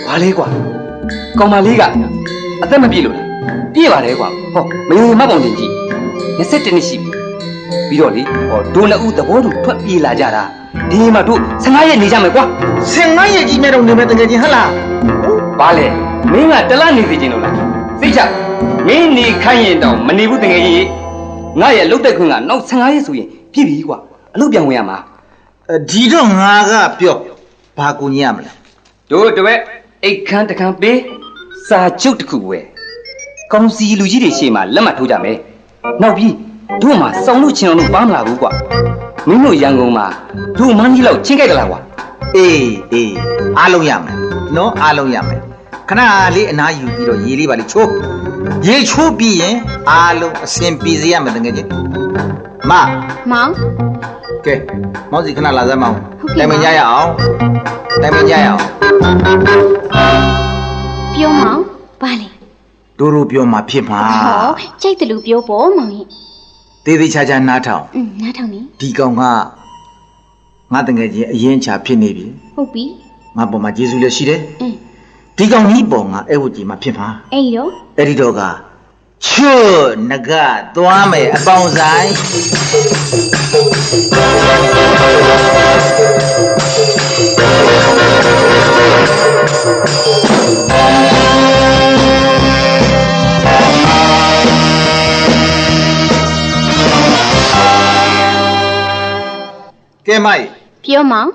ဘာလဲကွာကောင်မလေးကအသက်မပြည့်လို့လားပြည့်ပါတယ်ကွာဟောမယုံမပေါင်တင်ကြည့်21နှစ်ရှိပြီပြီးတော့လေဟောဒိုနှစ်ဦးသဘောတူထွက်ပြေးလာကြတာဒီမှာတို့15ရက်နေကြမယ်ကွာ 15ရက်ကြီးမဲ့တော့နေမဲ့တကယ်ချင်းဟဟလား ဘာလဲမင်းကတလနေစီခြင်းလို့လားစိတ်ချမင်းနေခိုင်းရင်တော့မနေဘူးတကယ်ကြီးငါရဲ့လုတ်တဲ့ခွင့်ကနောက်15ရက်ဆိုရင်ပြည့်ပြီကွာအလုပ်ပြန်ဝင်ရမှာ ဒီတော့ငါကပြောဘာကူညရမလဲ တို့တပည့်အိတ်ခမ်းတခမ်းပေးစာချုပ်တစ်ခုပဲကောင်းစီလူကြီးတွေရှေ့မှာလက်မှတ်ထိုးကြမယ်နောက်ပြီးတို့မှစောင်းလို့ချင်အောင်လို့ပါမလာဘူးကွာမင်းတို့ရန်ကုန်မှာတို့မန်းကြီးလောက်ချင်းကြိုက်ကြလားကွာ အေးအားလုံးရမယ်နော်အားလုံးရမယ်ခဏလေးအနားယူပြီးတော့ရေလေးပါလေးချိုးရေချိုးပြီးရင်အားလုံးအစင်ပြေစေရမယ်တကယ်ချင်းမ မောင် ကဲမောင်စီခဏလာစမ်းမအောင်တိုင်မရရအောင် တိုင်ပင်ကြရအောင် ပြောမောင်ဘာလဲ တို့တို့ပြောမှာဖြစ်မှာ ဟောကြိုက်တယ်လို့ပြောပေါ့မောင်ရင် သေးသေးချာချာနားထောင် နားထောင်နေ ဒီကောင်ကငါတငယ်ချင်းအရင်ချာဖြစ်နေပြီ ဟုတ်ပြီ ငါပေါ်မှာကျေးဇူးလည်းရှိတယ် အင်း ဒီကောင်ကြီးပေါ်ငါအဲ့ဝကြီးမှာဖြစ်မှာ အဲ့ဒီတော့ အဲ့ဒီတော့ကချွတ်ငကသွားမယ်အပေါင်းဆိုင် ကဲမိုက် ပြောမောင်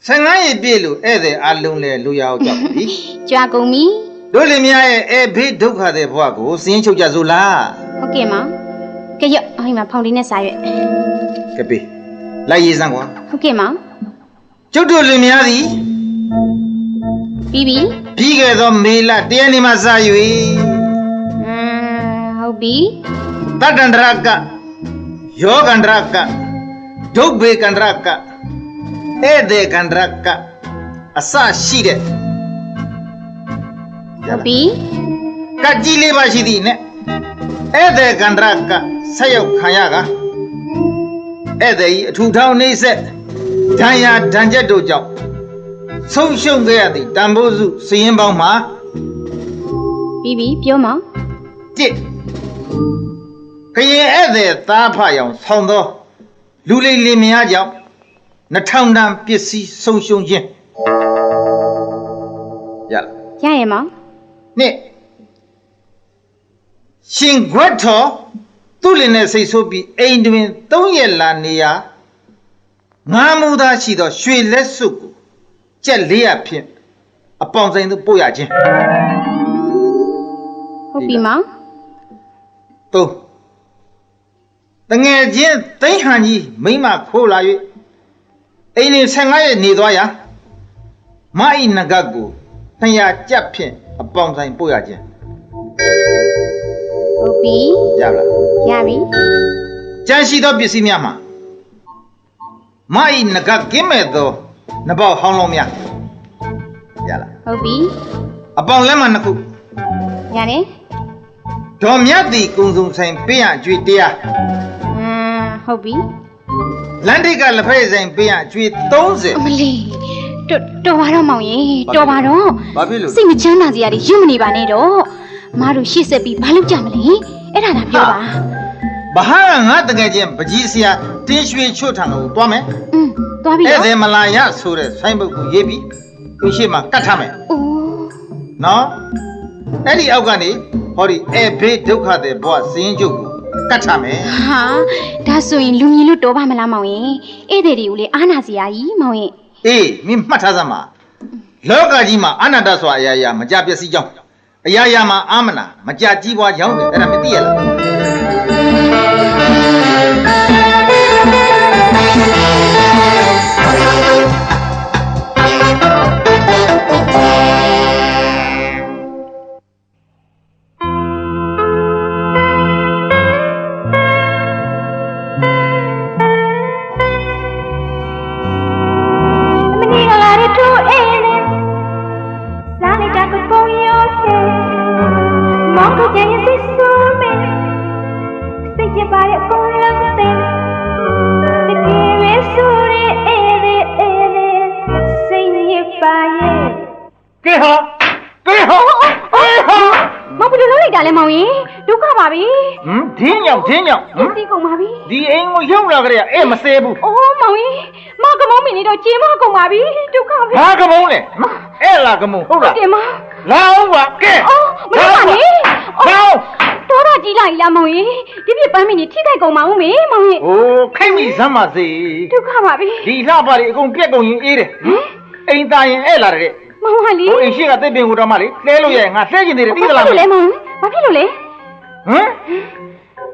15ရက်ပြည့်လို့ဧည့်သည်အလုံးလဲလူရအောင်ကြောက်ပြီ ကြွားကုန်ပြီ တို့လင်မယားရဲ့အဲဘေးဒုက္ခတဲ့ဘဝကိုစင်းချုပ်ကြစို့လား ဟုတ်ကဲ့မောင်ကဲရဟိုမှာဖောင်လေးနဲ့စာရွက် ကဲပေးလိုက်ရေးစမ်းကွာ ဟုတ်ကဲ့မောင် ကျုပ်တို့လင်မယားသည် ပြီးပြီ ပြီးခဲ့သောမေလတရက်နေ့မှစ၍ ဟုတ်ပြီ တတ္တန္တရကယောဂန္တရကဒုဗ္ဗေကန္တရကဧည့်သည်ကန္တရကအစရှိတဲ့ ဟုတ်ပြီ ကကြီးလေးပါရှိသည်နဲ့ဧည့်သည်ကန္တရကဆက်ရောက်ခံရကဧည့်သည်အထူထောင်နေဆက်ဒဏ်ရာဒဏ်ချက်တို့ကြောင့်ဆုံးရှုံးခဲ့ရသည့်တန်ဖိုးစုစည်ရင်ပေါင်းမှာ ပြီးပြီပြောမောင် တစ်ခရင်ဧည့်သည်သားဖရောင်ဆောင်းသောလူလိမ်လင်မယားကြောင့်နှထောင်တန်ပစ္စည်းဆုံးရှုံးခြင်းရလား ရရဲ့မောင် နှစ်ရှင်ခွက်တော်သူ့လင်နဲ့စိတ်ဆိုးပြီးအိမ်တွင်3ရက်လာနေရာငါးမူသားရှိသောရွှေလက်စွပ်ကိုကျက်400ဖြင့်အပေါင်ဆိုင်သို့ပို့ရခြင်း ဟုတ်ပြီမောင် 3တငယ်ချင်းသိန်းဟန်ကြီးမိမခိုးလာ၍အိမ်တွင်15ရက်နေသွားရာမအိနဂတ်ကို200ကျပ်ဖြင့်အပေါင်ဆိုင်ပို့ရခြင်း ဟုတ်ပြီ ရပါလား ရပြီ ကြမ်းရှိသောပစ္စည်းများမှာမအိနဂတ်ကင်းမဲ့သောနဘောက်ဟောင်းလုံးများရလား ဟုတ်ပြီ အပေါင်လက်မှ2ခု ရတယ် ဒေါ်မြတ်တီကုံစုံဆိုင်ပေးရအကျွေးတရား ဟုတ်ပြီ လန်တိတ်ကလက်ဖက်ဆိုင်ပေးရအကျွေး အ 30 မလီတော်ပါတော့မောင်ရင်တော်ပါတော့ ဘာဖြစ်လို့ စိတ်မချမ်းသာစရာတွေရွတ်မနေပါနဲ့တော့မတို့ရှေ့ဆက်ပြီးဘာလုပ်ကြမလဲအဲ့ဒါသာပြောပါ ဘာဟာငါတကယ်ချင်းပကြီးဆရာတင်းရွှေချွတ်ထံကိုသွားမယ် သွားပြီ ဧည့် တော့ သည်မလာရဆိုတဲ့ဆိုင်းဘုတ်ကိုရေးပြီးသူရှိမှကတ်ထားမယ် အိုး နော်အဲ့ဒီအောက်ကနေဟောဒီဧဘေးဒုက္ခတဲ့ဘဝစင်းကျုပ်ကိုကတ်ထားမယ် ဟာဒါဆိုရင်လူမြင်လို့တော်ပါမလားမောင်ရင်ဧည့်သည်တွေကိုလေအားနာစရာကြီးမောင်ရင် အေးမင်းမှတ်ထားစမ်းပါလောကကြီးမှာအနတ္တစွာအရာရာမကြပျက်စီးကြောင်းအရာရာမှာအာမနာမကြကြီးပွားကြောင်းတယ်အဲ့ဒါမသိရလား မနီကလာရထိုးအေးလေစားလိုက်တာကပုံရောဟဲမောင်တို့ကြရင်စစ်ဆူမဲစိတ်ကြပါရဲ့အကုန်လုံးသိတကယ်ပဲဆိုရဲအေးလေအေးလေစိတ်ညစ်ပါရဲ့ ကဲဟာကဲဟာအေးဟာ မောင်ဘယ်လိုလုပ်လိုက်တာလဲမောင်ရင်ဒုက္ခပါပြီ ဒင်းညောင်ပစ္စည်းကုန်ပါပြီ ဒီအိမ်ကိုရောက်လာကြတဲ့အဲ့မစဲဘူး အိုးမောင်ရင်မောင်ကမောင်မင်းနေတော့ကျေမကုန်ပါပြီဒုက္ခပဲ ဘာကမုံးလဲအဲ့လားကမုံဟုတ်လား တယ်မောင် လာအောင်ပါကဲ အော်မလုပ်ပါနဲ့ လာအောင် တော်တော့ကြီးလိုက်လားမောင်ရင်ဒီပြပန်းမင်းနေထိခိုက်ကုန်ပါဦးမေမောင်ရင် โอ้ခိတ်မိစမ်းပါစေ ဒုက္ခပါပြီ ဒီလှပါတွေအကုန်ပြက်ကုန်ရင်အေးတယ်အိမ်သားရင်အဲ့လာတဲ့ မောင်ဟာလေ ဟိုအိမ်ရှိကတစ်ပင်ကိုတော့မှလေလဲလို့ရရင်ငါလှဲကျင်သေးတယ်သိသလား ဘာဖြစ်လို့လဲမောင်ဘာဖြစ်လို့လဲ ဟမ်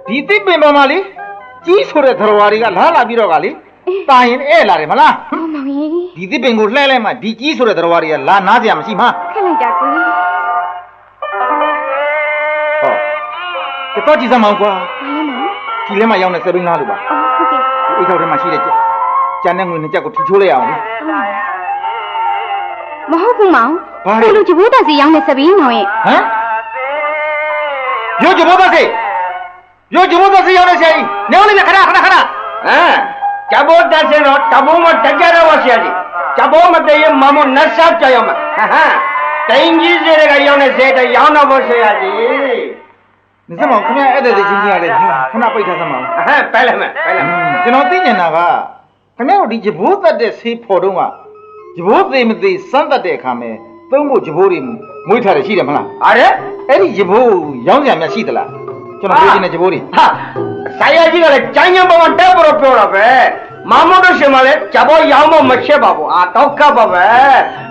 ဒီတစ်ပင်ပေါ်မှာလေကြီးဆိုတဲ့သရဝါတွေကလားလာပြီးတော့ကလေတာရင်အဲ့လာတယ်မလား မောင်ရင် ဒီတစ်ပင်ကိုလှဲလိုက်မှဒီကြီးဆိုတဲ့သရဝါတွေကလာနားစရာမရှိမှ ခက်လိုက်တာကွယ် ဟောတော့ကြည့်စမ်းမအောင်ကွာ ဘာလဲမောင် ဒီလဲမှရောက်နေစပိန်လားလို့ပါ အော်ဟုတ်ကဲ့ ဒီအိတ်ထောက်ထဲမှာရှိတဲ့ကျန်တဲ့ငွေနှစ်ကျပ်ကိုထီချိုးလိုက်အောင်လေ ဟုတ်မောင်ကိုလူချဘိုးတက်စီရောင်းနေစပင်းမောင်ရဲ့ ဟမ်ရောကျဘိုးသက်စီရောကျဘိုးသက်စီရောက်နေဆရာကြီးနေဦးလေးခဏဟမ်ဂျဘိုးတက်စင်တော့တဘိုးမတက်ကြတော့ဆရာကြီးဂျဘိုးမတည့်ရင်မမနတ်ဆောက်ကြောက်မှာတိုင်းကြီးစေကရောက်နေစေတရောင်းတော့ဆရာကြီး နေစမောင်ခင်ဗျအဲ့တဲ့ချင်းချင်းရတယ်ခဏပိတ်ထားစမောင် ပဲလိုက်မယ်ကျွန်တော်သိနေတာကခင်ဗျတို့ဒီဂျဘိုးသက်တဲ့ဆေးဖော်တော့ကဂျဘိုးသေးမသေးစမ်းသက်တဲ့အခါမှာသုံးဖို့ဂျဘိုးတွေမွေးထားတယ်ရှိတယ်မလား ဟာတဲ့ အဲ့ဒီဂျဘိုးရောင်းကြများရှိသလားကျွန်တော်ပြောချင်တဲ့ဂျဘိုးတွေ ဟာဆရာကြီးကလည်းကျန်းကျန်းပေါ်မှာတက်ပေါ်ပြောတာပဲမမတို့ရှင်မလည်းဂျဘိုးရောင်းမမချက်ပါဘူးတော့ကပ်ပါပဲ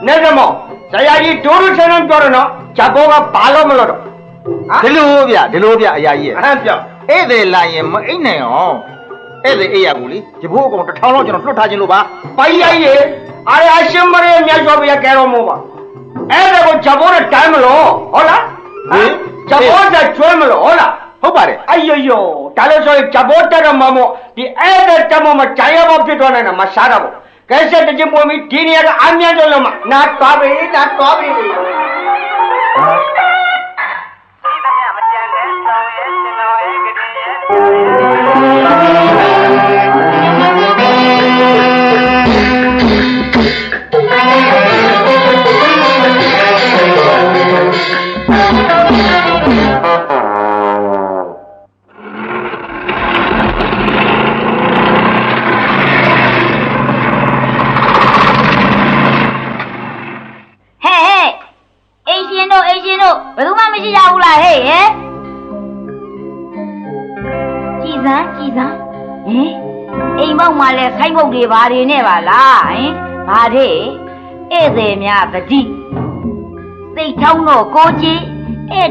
နေစမောဆရာကြီးဒိုးတို့ဆန်းပြောတယ်နော်ဂျဘိုးကဘာလို့မလို့တော့ ဒီလိုဗျအရာကြီးရဲ့ ပြော ဧည့်သည်လာရင်မအိတ်နိုင်အောင်ဧည့်သည်အိတ်ရကူလေဂျဘိုးအကောင်1000လောက်ကျွန်တော်လွှတ်ထားခြင်းလို့ပါ ပိုင်ရရဲ့အားရရှင်မရေမြတ်စွာဘုရားကဲတော်မူပါအဲ့ဒါကိုဂျဘိုးနဲ့တိုင်းမလို့ဟုတ်လားဂျဘိုးကကျွဲမလို့ဟုတ်လား ဟုတ်ပါတယ် 哎呦呦，大家说家宝这个毛毛，你爱的这么么家也不别着来呢，没啥的不？该是这就我们今年个安面着了嘛，那多呗。ဘယ်သူမှမရှိကြဘူးလားဟဲ့ကြည်စမ်းအိမ်ပေါက်မှာလဲဆိုင်းဘုတ်တွေဘာတွေနဲ့ပါလားဘာတဲ့ဧည့်သည်များပတိစိတ်ထောင်းတော့ကိုကြီး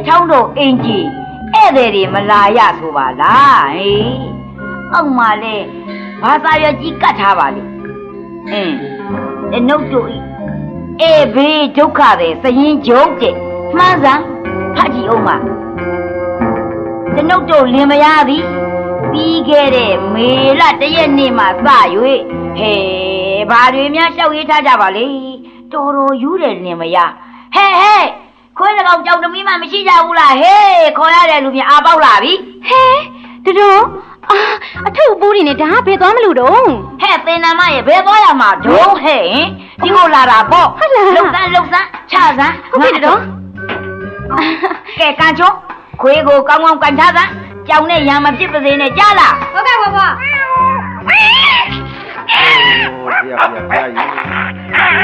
ထောင်းတော့အင်ကြီးဧည့်သည်တွေမလာရဆိုပါလားအောက်မှာလဲဘာသာရကြီးကတ်ထားပါလေတဲ့နှုတ်တို့ဘေးဒုက္ခတွေစရင်ကြုံတဲ့မှန်းစမ်းဖတ်ကြည့်အောင်ပါကျွန်ုပ်တို့လင်မယားသည်ပြီးခဲ့တဲ့မေလ1ရက်နေ့မှစ၍ဘာတွေများရှောက်ရေးထားကြပါလေတော်တော်ယူတဲ့လင်မယားခွေး၎င်းကြောင်သမီးမှမရှိကြဘူးလားခေါ်ရတဲ့လူများအားပေါက်လာပြီတို့အထုပ်ပိုးတွေနဲ့ဒါဘယ်သွားမလို့တော့သင်္နမရဲ့ဘယ်သွားရမှာဒုံးဒီကိုလာတာပေါ့လုံစမ်းချစမ်းဟုတ်ပြီတော့ကဲကန်ချိုခွေးကိုကောင်းကောင်းကန်ထားစမ်းကြောင်နဲ့ရံမဖြစ်ပါစေနဲ့ကြားလားဟုတ်ကဲ့ပါဗျာ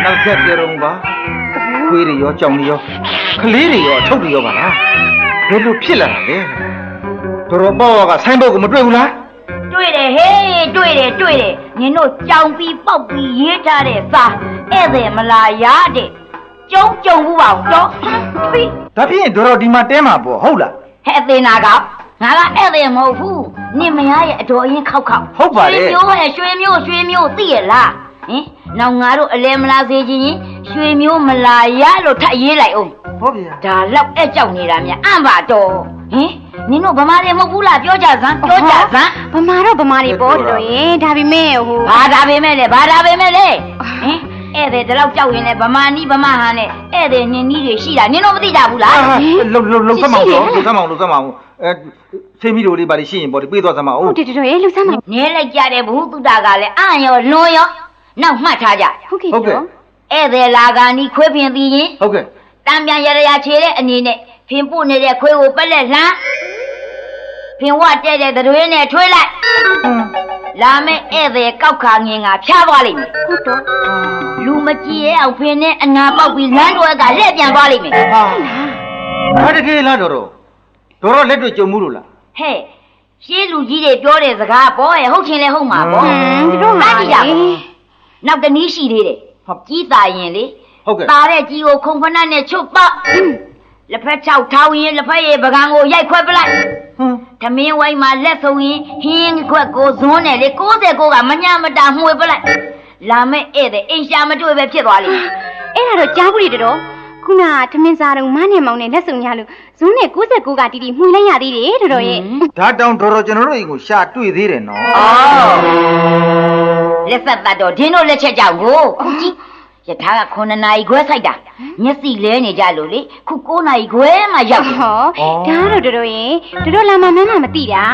နောက်ဆက်ကြရုံပါခွေးတွေရောကြောင်တွေရောကလေးတွေရောအထုပ်တွေရောပါလားဘယ်လိုဖြစ်လာတာလဲတော်ပေါ့ကဆိုင်းဘုတ်ကိုမတွေ့ဘူးလားတွေ့တယ်တွေ့တယ်နင်တို့ကြောင်ပြီးပေါက်ပြီးရေးထားတဲ့စာဧည့်သည်မလာရတဲ့ကြုံဘူးပါတော့ဒါဖြစ်ရင်တော်ဒီမှာတဲမှာပေါ့ဟုတ်လားအသေးနာကငါကဧည့်သည်မဟုတ်ဘူးနင်မရရဲ့အတော်ရင်ခောက်ဟုတ်ပါတယ်ရွှေမျိုးသိရလားနောက်ငါတို့အလဲမလားစေခြင်းရွှေမျိုးမလာရလို့ထပ်ရေးလိုက်အောင်ဟုတ်ဗျာဒါလောက်အဲ့ကြောက်နေတာများအံ့ပါတော့နင်တို့ဗမာတွေမဟုတ်ဘူးလားပြောကြစမ်းဗမာတော့ဗမာတွေပေါ့တော်ရင်ဒါပေမဲ့ဘာဒါပေမဲ့လေဧည့်သည်ဒီလောက်ကြောက်ရင်လည်းဗမာနီးဗမာဟန်နဲ့ဧည့်သည်နင်းနီးတွေရှိတာနင်တို့မသိကြဘူးလားလုံစမ်းမအောင်ဆေးမီတို့လေးပါလိရှိရင်ပေါ့ဒီပြေးသွားစမ်းမအောင်ဟုတ်တယ်တော်ရဲ့လုံစမ်းမအောင်နဲလိုက်ကြတဲ့ဘုသူတာကလည်းအံ့ရောလွန်ရောနောက်မှတ်ထားကြဟုတ်ကဲ့ဧည့်သည်လာကနီးခွေးဖင်သိရင်ဟုတ်ကဲ့တံပြန်ရရခြေတဲ့အနေနဲ့ဖင်ပို့နေတဲ့ခွေးကိုပက်လက်လှမ်းဖင်ဝတဲ့တဲ့သွေးနဲ့ထွေးလိုက်လာမဲ့ဧည့်သည်ကောက်ခါငင်ကဖြားသွားလိမ့်မယ်ဟုတ်တော့လူမကြည့်ရဲ့အောင်ဖင်နဲ့အနာပေါက်ပြီးလမ်းတွဲကလက်ပြန်သွားလိမ့်မယ်ဟာတကယ်လားတော်လက်တွေ့ကြုံမှုလို့လားရှေးလူကြီးတွေပြောတဲ့စကားပေါ့ဟုတ်ချင်းလဲဟုတ်မှာပေါ့ဒီတော့မှကြည့်ရပါနောက်တနည်းရှိသေးတယ်ကြီးတာရင်လေตาတဲ့ကြီးကိုခုံဖနတ်နဲ့ချုပ်ပလက်ဖက်ချောက်ထောင်းရင်လက်ဖက်ရည်ပကံကိုရိုက်ခွဲပလိုက်သမင်းဝိုင်းမှာလက်ဆုံရင်ဟင်းခွက်ကိုဇွန်းနဲ့လေ69ကမညမတာမှွေပလိုက်လာမဲ့ဧည့်သည်အိမ်ရှာမတွေ့ပဲဖြစ်သွားလိမ့်အဲ့ဒါတော့ကြားဘူးလေတော်ခုနထမင်းစားတော့မနဲ့မောင်နဲ့လက်ဆုံရလို့ဇွန်းနဲ့69ကတီတီမှွေလိုက်ရသေးတယ်တော်ရဲ့ဒါတောင်တော်ကျွန်တော်တို့အိမ်ကိုရှာတွေ့သေးတယ်နော်လက်ဆက်တတ်တော့ဒင်းတို့လက်ချက်ကြောင့်ကိုကြည့် ယထာက9နာရီခွဲဆိုင်တာမျက်စိလဲနေကြလို့လေခု9နာရီခွဲမှရောက်ပြီ ဟောဒါတော့တော်ရင်တော်လာမမန်းမသိတာ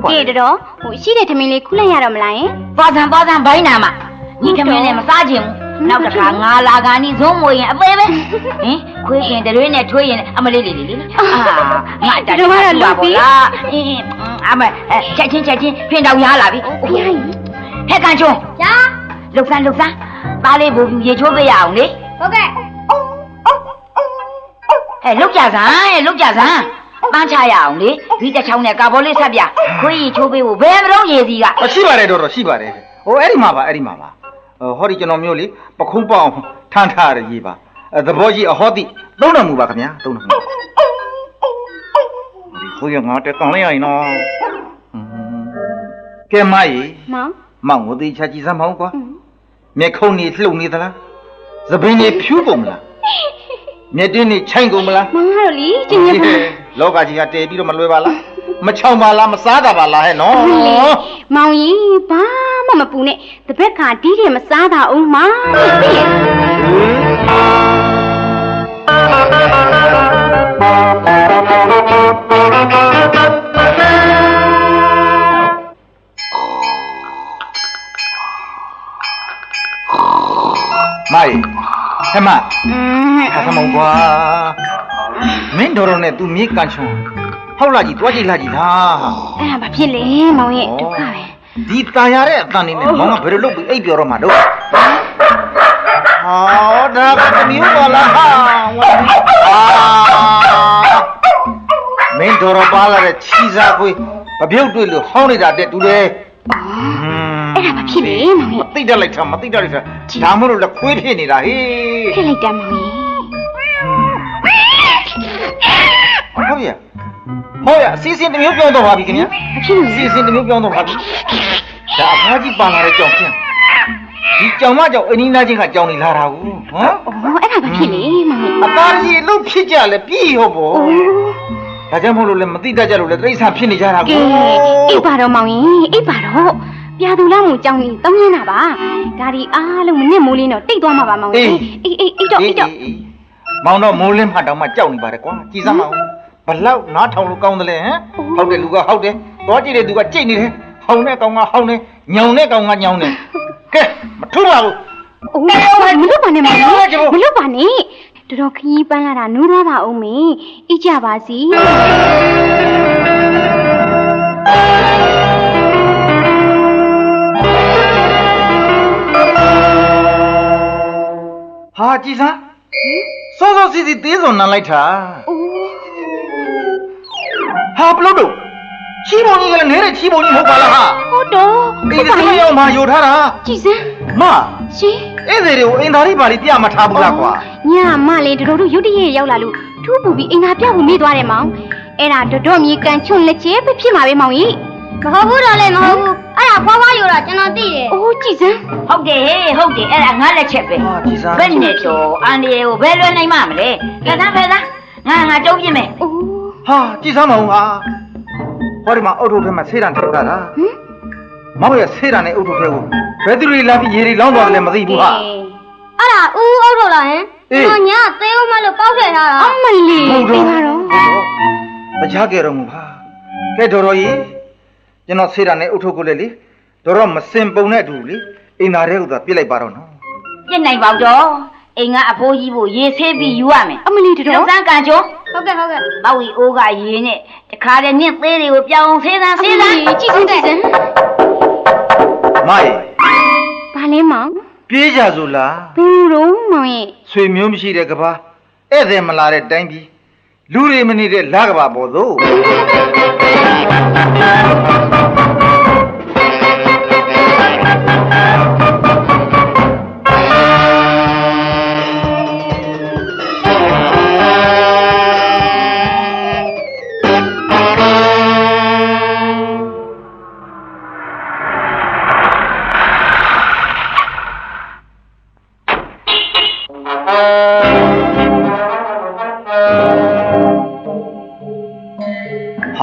ကဲတော်ဟိုရှိတဲ့ထမင်းလေးခုလိုက်ရတော့မလားယင် သွားစံဘိုင်းနာမှာညီကမင်းလည်းမစားချင်ဘူးနောက်တစ်ခါငါလာကနီးဇုံးမွေရင်အသေးပဲဟင်ခွေးရင်တရွေးနဲ့ထွေးရင်အမလေးလေးငါတက်ပါလားအမချက်ချင်းဖြင်းတောင်ရလာပြီ ဖျားကြီး ဟဲ့ကန်ချုံညာလှုပ်ဆန်းသားလေးဘူရေချိုးပေးရအောင်လေဟုတ်ကဲ့ဟဲ့လှုပ်ကြစမ်းပန်းချရအောင်လေဒီတစ်ချောင်းနဲ့ကာဘောလေးဆက်ပြခွေးရေချိုးပေးဖို့ဘယ်မတော့ရေစီက ရှိပါတယ်တော်ရှိပါတယ်ဟိုအဲ့ဒီမှာပါဟောဒီကျွန်တော်မျိုးလေပခုံးပေါအောင်ထမ်းထားရရေးပါသဘောကြီးအဟောတိသုံးတော်မူပါခင်ဗျာသုံးတော်မူဒီခွေးငါတက်ကောင်းလိုက်ရရင်နော်ကဲမကြီး မောင် မောင်ကိုတေချာကြည့်စမ်းမအောင်ကွာမျက်ခုံးနေလှုပ်နေသလားသပင်းနေဖြူးကုန်မလားမျက်တင်းနေချိုင်ကုန်မလား မောင်ကတော့လေကျင်ရပါ လောကကြီးကတည်ပြီးတော့မလွယ်ပါလားမချောင်ပါလားမစားတာပါလားဟဲ့နော် မောင်ကြီးဘာမှမပူနဲ့တပည့်ခါဒီးတယ်မစားတာအောင်မောင်သိရ မိုင်ဟဲ့မဟာသမုံကွာမင်းတော်နဲ့သူမြေကန်ချွန်ဟောက်လာကြီးတွားကြည့်လာကြီးလား အဲ့ဒါဘာဖြစ်လဲမောင်ရဲ့ဒုက္ခပဲ ဒီတန်ရတဲ့အတန်နေနဲ့မောင်ကဘယ်လိုလုပ်ပြီးအိပ်ပြောတော့မှာတော့ဟောဒါကတမျိုးပါလားဟာမင်းတော်ပါလာတဲ့ချီစားခွေးဗပြုတ်တွေ့လို့ဟောင်းနေတာတဲ့တူတယ် အဲ့ဒါဘာဖြစ်လဲမောင်ရဲ့ သိတတ်လိုက်တာမသိတတ်လိုက်တာဒါမှမဟုတ်လည်းခွေးဖြစ်နေတာဟေး ဖြစ်လိုက်တာမောင်ကြီး ဟုတ်ရအစီအစဉ်တစ်မျိုးပြောင်းတော့ပါပြီခင်ဗျာ ဘာဖြစ်လို့ အစီအစဉ်တစ်မျိုးပြောင်းတော့ပါပြီဒါအဖားကြီးပါလာတဲ့ကြောင်ဖြင့်ဒီကြောင်မကြောင်အင်းနီးနားချင်းကကြောင်နေလာတာကိုဟမ် အော်အဲ့ဒါဘာဖြစ်လဲမောင်ကြီး အသားကြီးလို့ဖြစ်ကြလဲပြီဟုတ်ပေါ့ဒါကြောင့်မဟုတ်လို့လည်းမသိတတ်ကြလို့လည်းတိရစ္ဆာန်ဖြစ်နေကြတာ ကဲ ကို အိပ်ပါတော့မောင်ကြီးအိပ်ပါတော့ပြာသူလားမို့ကြောင်းကြီးတောင်းနေတာပါဒါဒီအားလုံးမနစ်မိုးလင်းတော့တိတ်သွားမှာပါမောင်ကြီးအိတ်တော့ မောင်တော့မိုးလင်းမှတောင်မှကြောက်နေပါတယ်ကွာကြည်စမ်းမအောင်ဘလောက်နားထောင်လို့ကောင်းတယ်လဲဟမ်ဟုတ်တယ်လူကဟုတ်တယ်သွားကြည့်တဲ့သူကကြိတ်နေတယ်ဟောင်းတဲ့ကောင်ကဟောင်းတယ်ညောင်တဲ့ကောင်ကညောင်တယ်ကဲမထုပါဘူး အိုးမလုပ်ပါနဲ့မောင်ကြီးမလုပ်ပါနဲ့တော်ခကြီးပန်းလာတာနူးသွားပါဦးမေအိတ်ကြပါစီ ဟာကြည်စမ်းစောစောစီစီသေးစုံနန်းလိုက်တာ အိုး ဟာဘလို့တော့ချီးပုံကြီးကလည်းနေတဲ့ချီးပုံကြီးမဟုတ်ပါလားဟာ ဟုတ်တော့ အိမ်သေးရောက်မှယူထားတာ ကြည်စမ်း မ ရှင် ဧည့်သည်တွေကိုအိမ်သားလေးပါလေးပြမထားဘူးလားကွာ ညမလေးတို့ရုတ်တရက်ရောက်လာလို့ထူးပူပြီးအင်္ဂါပြဖို့မေ့သွားတယ်မောင်အဲ့ဒါတော်မြေကန်ချွန်လက်ချဲပဲဖြစ်မှာပဲမောင်ကြီးမဟုတ်ဘူးတော့လေမဟုတ်ဘူးအဲ့ဒါဖွားဖွားယူတာကျွန်တော်သိတယ်အိုးကြည်စမ်း ဟုတ်တယ်အဲ့ဒါငါလက်ချက်ပဲ ဟာကြည်စမ်း ဘယ်နဲ့ကျော်အန်ဒီကိုဘယ်လွယ်နိုင်မှမလဲကဲသားငါတုံးပြမယ် အိုး ဟာကြည်စမ်းမအောင်ဟာဟောဒီမှာအုတ်ထုတ်ထဲမှာဆေးတံထည့်ထားတာမောင်ရဲ့ဆေးတံနဲ့အုတ်ထုတ်ထဲကိုဘယ်သူတွေလာပြီးရေတွေလောင်းသွားတယ်လဲမသိဘူးဟာ အဲ့ဒါဦးအုပ်ထုတ်လာဟင်ကျွန်တော်ညာသေးဦးမလို့ပေါက်ထည့်ထားတာအမလီပေးပါတော့ တရားကြတော်မူပါကဲတော်တော်ကြီးကျွန်တော်ဆေးတံနဲ့အုတ်ထုတ်ကိုလည်းလေတော်တော်မစင်ပုံနဲ့အတူလေအိမ်သားတွေကပြစ်လိုက်ပါတော့နော် ပြစ်နိုင်ပါတော့အိမ်ကအဖိုးကြီးဖို့ရေဆေးပြီးယူရမယ် အမလီတော် စမ်းကန်ချိုး ဟုတ်ကဲ့ပေါ့ဝီအိုးကရေနဲ့တခါတည်းနင့်သေးတွေကိုပြောင်းဆေးစမ်း ကြည့်စမ်း မရေ ဘာလဲမောင် ပြေးကြဆိုလား ဘယ်လိုမောင်ရဲ့ ဆွေမျိုးမရှိတဲ့ကဘာဧည့်သည်မလာတဲ့တိုင်းပြည်လူတွေမနေတဲ့လကဘာပေါ်သို့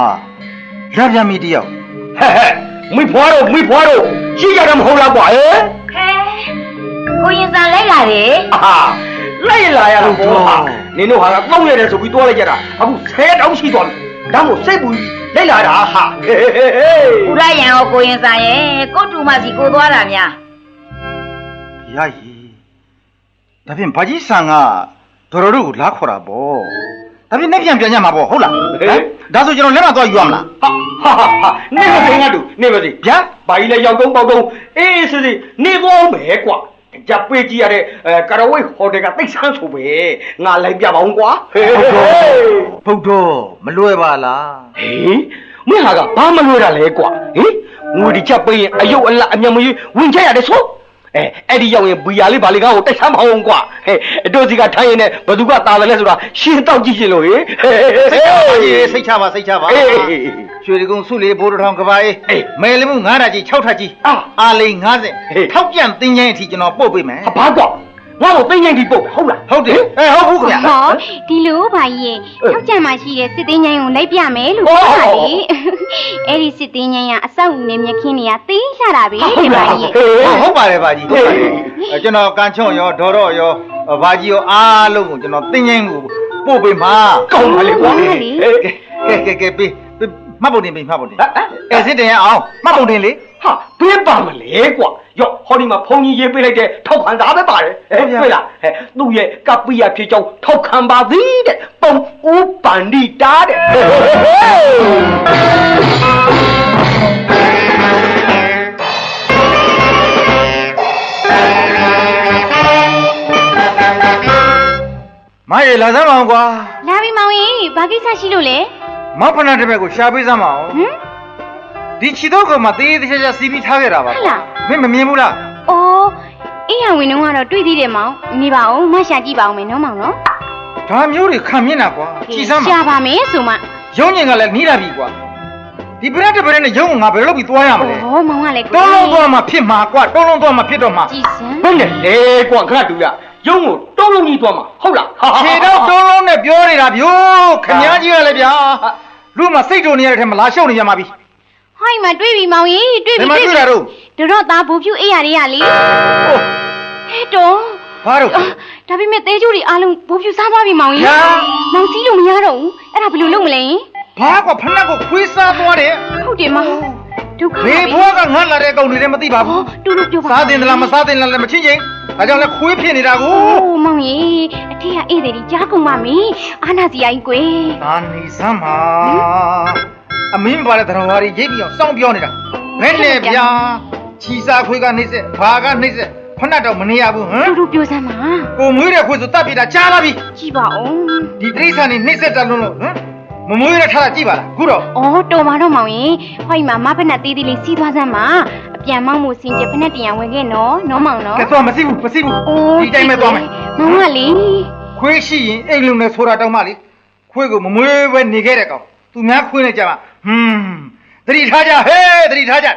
ဟာရပြန်ပြီတယောက် ဟဲ့မိဖွားတို့ရှိကြတယ်မဟုတ်လားကွာဟဲ့ ဟဲ ကိုရင်စာလိုက်လာတယ် ဟာလိုက်လာရတော့ဘောဟာနင်တို့ဟာ3ရက်တည်းဆိုပြီးတွားလိုက်ကြတာအခု10တောင်းရှိသွားပြီဒါမို့စိတ်ပူပြီးလိုက်လာတာဟာဟေး ဦးရရန်ရောကိုရင်စာရဲ့ကိုတူမစီကိုသွားတာများ ရည်ဒါဖြင့်ဘာကြီးဆန်ကဒေါ်တို့ကိုလာခေါ်တာပေါ့ဒါဖြင့်နဲ့ပြန်ကြမှာပေါ့ဟုတ်လားဒါဆိုကျွန်တော်လက်မသွားယူရမလား ဟာနေမသိငါတို့နေမသိဗျာဘာကြီးလဲရောက်တော့ပေါက်တော့အေးစစ်စစ်နေပေါ်မယ်ကွာကြပေးကြည့်ရတဲ့ကာရဝိတ်ဟိုတယ်ကတိတ်ဆန်းဆိုပဲငါလိုက်ပြပါအောင်ကွာဟေး ဘုဒ္ဓမလွယ်ပါလား ဟေးမင်းဟာကဘာမလွယ်တာလဲကွာဟေးငွေဒီချက်ပေးရင်အယုတ်အလအမျက်မကြီးဝင်ချက်ရတယ်ဆိုအဲ့ဒီရောက်ရင်ဘီယာလေးဗာလေးကားကိုတိုက်ဆမ်းမအောင်ကွာဟဲ့အတို့စီကထိုင်းရင်လည်းဘသူကတာတယ်လဲဆိုတာရှင်းတော့ကြည့်ရှင်လို့ဟေးစိတ်ချပါစိတ်ချပါရွှေကုန်းစုလေးဘိုးတော်ထောင်ကဘာအေးမဲလမှု9ဓာတ်ကြီး6ဓာတ်ကြီးအားလေး90ထောက်ပြန်တင်းချင်းအထိကျွန်တော်ပို့ပေးမယ် ဘာတော့ငါ့ကိုတင်းချင်းဒီပို့ဟုတ်လား ဟုတ်တယ်ဟုတ်ဘူးခင်ဗျာ ဟောဒီလိုဘာကြီးရဲ့ထောက်ကြံမှာရှိတဲ့စစ်သေးញိုင်းကိုလိုက်ပြမယ်လို့ပြောတာလေအဲ့ဒီစစ်သေးញိုင်းကအဆောက်အဦနဲ့မြက်ခင်းတွေကသေးလှတာပဲဒီဘာကြီးရဲ့ ဟုတ်ပါတယ်ဘာကြီးဟုတ်ပါတယ်ကျွန်တော်ကန်ချုံရောဒေါ်တော့ရောဘာကြီးရောအားလုံးကိုကျွန်တော်တင်းချင်းကိုပို့ပေးမှာ ကောင်းပါလေကွာ ကဲပေးမှတ်ပုံတင်ပေးမှတ်ပုံတင်အဲ့စစ်တင်ရအောင်မှတ်ပုံတင်လေ ဟာဘယ်ပါမလဲကွာရော့ဟောဒီမှာဖုန်ကြီးရေးပေးလိုက်တဲ့ထောက်ခံစားပဲပါတယ်တွေ့လားသူ့ရဲ့ကပ္ပိယဖြစ်ကြောင်းထောက်ခံပါသည်တဲ့ပုံဦးပန္တိတာတဲ့မရေလာစမ်းပါအောင်ကွာ လာပြီမောင်ကြီးဘာကိစ္စရှိလို့လဲ မောက်ဖနာတစ်ဘက်ကိုရှာပေးစမ်းပါအောင် ဟမ် ဒီခြေတော့ကမှတေးသေးချာချာစီးပြီးထားခဲ့တာပါ ဟုတ်လား မင်းမမြင်ဘူးလား အော်အေးရဝင်တော့ကတော့တွေ့သေးတယ်မောင်နေပါအောင်မရှာကြည့်ပါအောင်မယ်နော်မောင်နော် ဒါမျိုးတွေခံမြင်တာကွာခြေစမ်း ရှာ ပါ ပါမယ်ဆိုမှ ရုံးညင်ကလည်းနီးလာပြီကွာဒီပရက်တစ်ပရက်နဲ့ရုံးကငါဘယ်လိုလုပ်ပြီးသွားရမလဲ ဟောမောင်ကလည်း တုံးလုံးသွားမှဖြစ်မှာကွာတုံးလုံးသွားမှဖြစ်တော့မှာ ကြည့်စမ်း ဘယ်နဲ့လဲကွာခဏတူရရုံးကိုတုံးလုံးကြီးသွားမှာဟုတ်လား ခြေတော့တုံးလုံးနဲ့ပြောနေတာဗျို့ခင်ဗျားကြီးကလည်းဗျာလူမစိတ်တုံနေရတဲ့ထဲမှာလာရှုပ်နေကြမှာပြီ ဟိုင်းမှာတွေ့ပြီမောင်ကြီးတွေ့ ဒီ ပြီ မှာတွေ့တာတော့ တော့သားဘူဖြူအေးရတွေကလေ ဟုတ် ဟဲ့တော့ ဘာတော့ ဒါပေမဲ့သေးချိုးတွေအားလုံးဘူဖြူစားသွားပြီမောင်ကြီး ညာ မောင်စီးလို့မရတော့ဘူးအဲ့ဒါဘယ်လိုလုပ်မလဲ ဘာကွာဖနက်ကိုခွေးစားသွားတယ် ဟုတ်တယ်မောင်ဒုက္ခ ဘေးဘွားကငတ်လာတဲ့အကောင်တွေလည်းမသိပါ ဟော ဘူး တူတူပြောပါ စားတင်သလားမစားတင်လားလည်းမချင်းချင်းဒါကြောင့်လည်းခွေးဖြစ်နေတာကို အိုးမောင်ကြီးအထက်ကဧည့်သည်ကြီးကြားကုန်ပါမင်းအာနာစီယာကြီးကွယ် ဒါနေစမ်းပါအမင်းပါတဲ့တော်ဝါရီရိပ်ပြီးအောင်စောင်းပြောနေတာဘယ်နဲ့ဗျာချီစားခွေးကနှိမ့်ဆက်ဘာကနှိမ့်ဆက်ဖနက်တော့မနေရဘူးဟမ် တူတူပြောစမ်းပါ ကိုမွေးတဲ့ခွေးဆိုတတ်ပြတာကြားလာပြီ ကြည့်ပါဦး ဒီတိရစ္ဆာန်နေနှိမ့်ဆက်တတ်လို့ဟမ်မမွေးရထားတာကြည့်ပါလားခုတော့ အော်တော်ပါတော့မောင်ကြီးဟိုင်းမှာမဖက်နဲ့သေးသေးလေးစီးသွားစမ်းပါအပြန်မောင်းမှုစင်ကြဖက်နဲ့တရားဝင်ခဲ့နော်နော်မောင်နော် ကဲတော့မရှိဘူးမရှိဘူး အိုး ဒီတိုင်းပဲသွားမယ် မောင်ကလေ ခွေးရှိရင်အိမ်လုံးနဲ့ဆိုတာတောင်းမှလေခွေးကိုမမွေးပဲနေခဲ့တဲ့ကောင်သူများခွေးနဲ့ကြမှာသတိထားကြဟဲ့သတိထားကြအ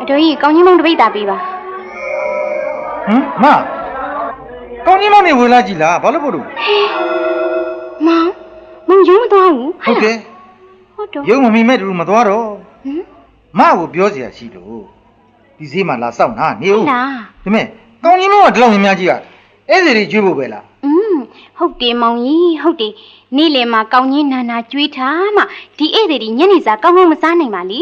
တော်ကြီးကောင်းကြီးမောင်တပိတ်တာပေးပါ မကောင်းကြီးမောင်နေဝင်လာကြည့်လားဘာလို့ပို့လို့ မောင်ရုံးမသွားဘူး ဟုတ်တယ် ဟုတ်တော့ ရုံမမီမဲ့တူမသွားတော့ ဟမ် မကိုပြောเสียရှိလို့ဒီဈေးမှာလာစောင့်နာနေဦး လား ဒါမဲ့ကောင်းကြီးမောင်ကဒီလောက်များများကြီးอ่ะအဲ့ဒီတွေကျွေးဖို့ပဲလား ဟုတ်တယ်မောင်ကြီးဟုတ်တယ်နေ့လယ်မှာကောင်းကြီးနာနာကျွေးထားမှဒီဧည့်သည်ကြီးညနေစာကောင်းကောင်းမစားနိုင်ပါလေ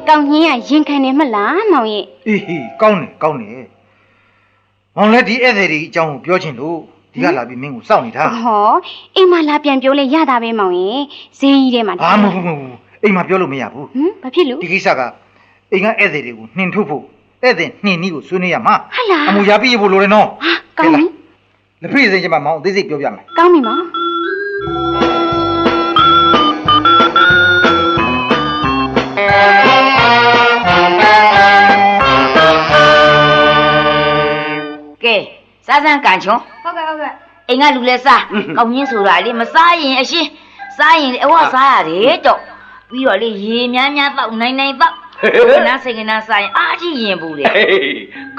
ကောင်းကြီးကရင်ခံနေမလားမောင်ရဲ့ အေးဟေးကောင်းတယ်ကောင်းတယ်မောင်လည်းဒီဧည့်သည်တွေအကြောင်းကိုပြောချင်လို့ဒီကလာပြီးမင်းကိုစောင့်နေတာ ဟောအိမ်မှာလာပြန်ပြောလဲရတာပဲမောင်ရဲ့ဈေးကြီးထဲမှာ ဘာမဟုတ်ဘူးအိမ်မှာပြောလို့မရဘူး ဘာဖြစ်လို့ ဒီကိစ္စကအိမ်ကဧည့်သည်တွေကိုနှင်ထုတ်ဖို့ဧည့်သည်နှင်နီးကိုဆွေးနွေးရမှာ ဟာလား အမူရပြည့်ဖို့လိုတယ်နော် ဟာကောင်းပြီ လက်ဖေးစိမ်ချင်မှာမောင်အသေးစိတ်ပြောပြမယ် ကောင်းပြီမောင် ကဲစားစမ်းကန်ချုံ ဟုတ်ကဲ့ဟုတ်ကဲ့ အိမ်ကလူလဲစားကောင်းင်းဆိုတာလေမစားရင်အရှင်းစားရင်အဝစားရတယ်တော့ပြီးတော့လေရေများများတောက်နိုင်နိုင်တောက် နာစိတ်ကနာဆိုင်အားကြီးရင်ဘူးလေ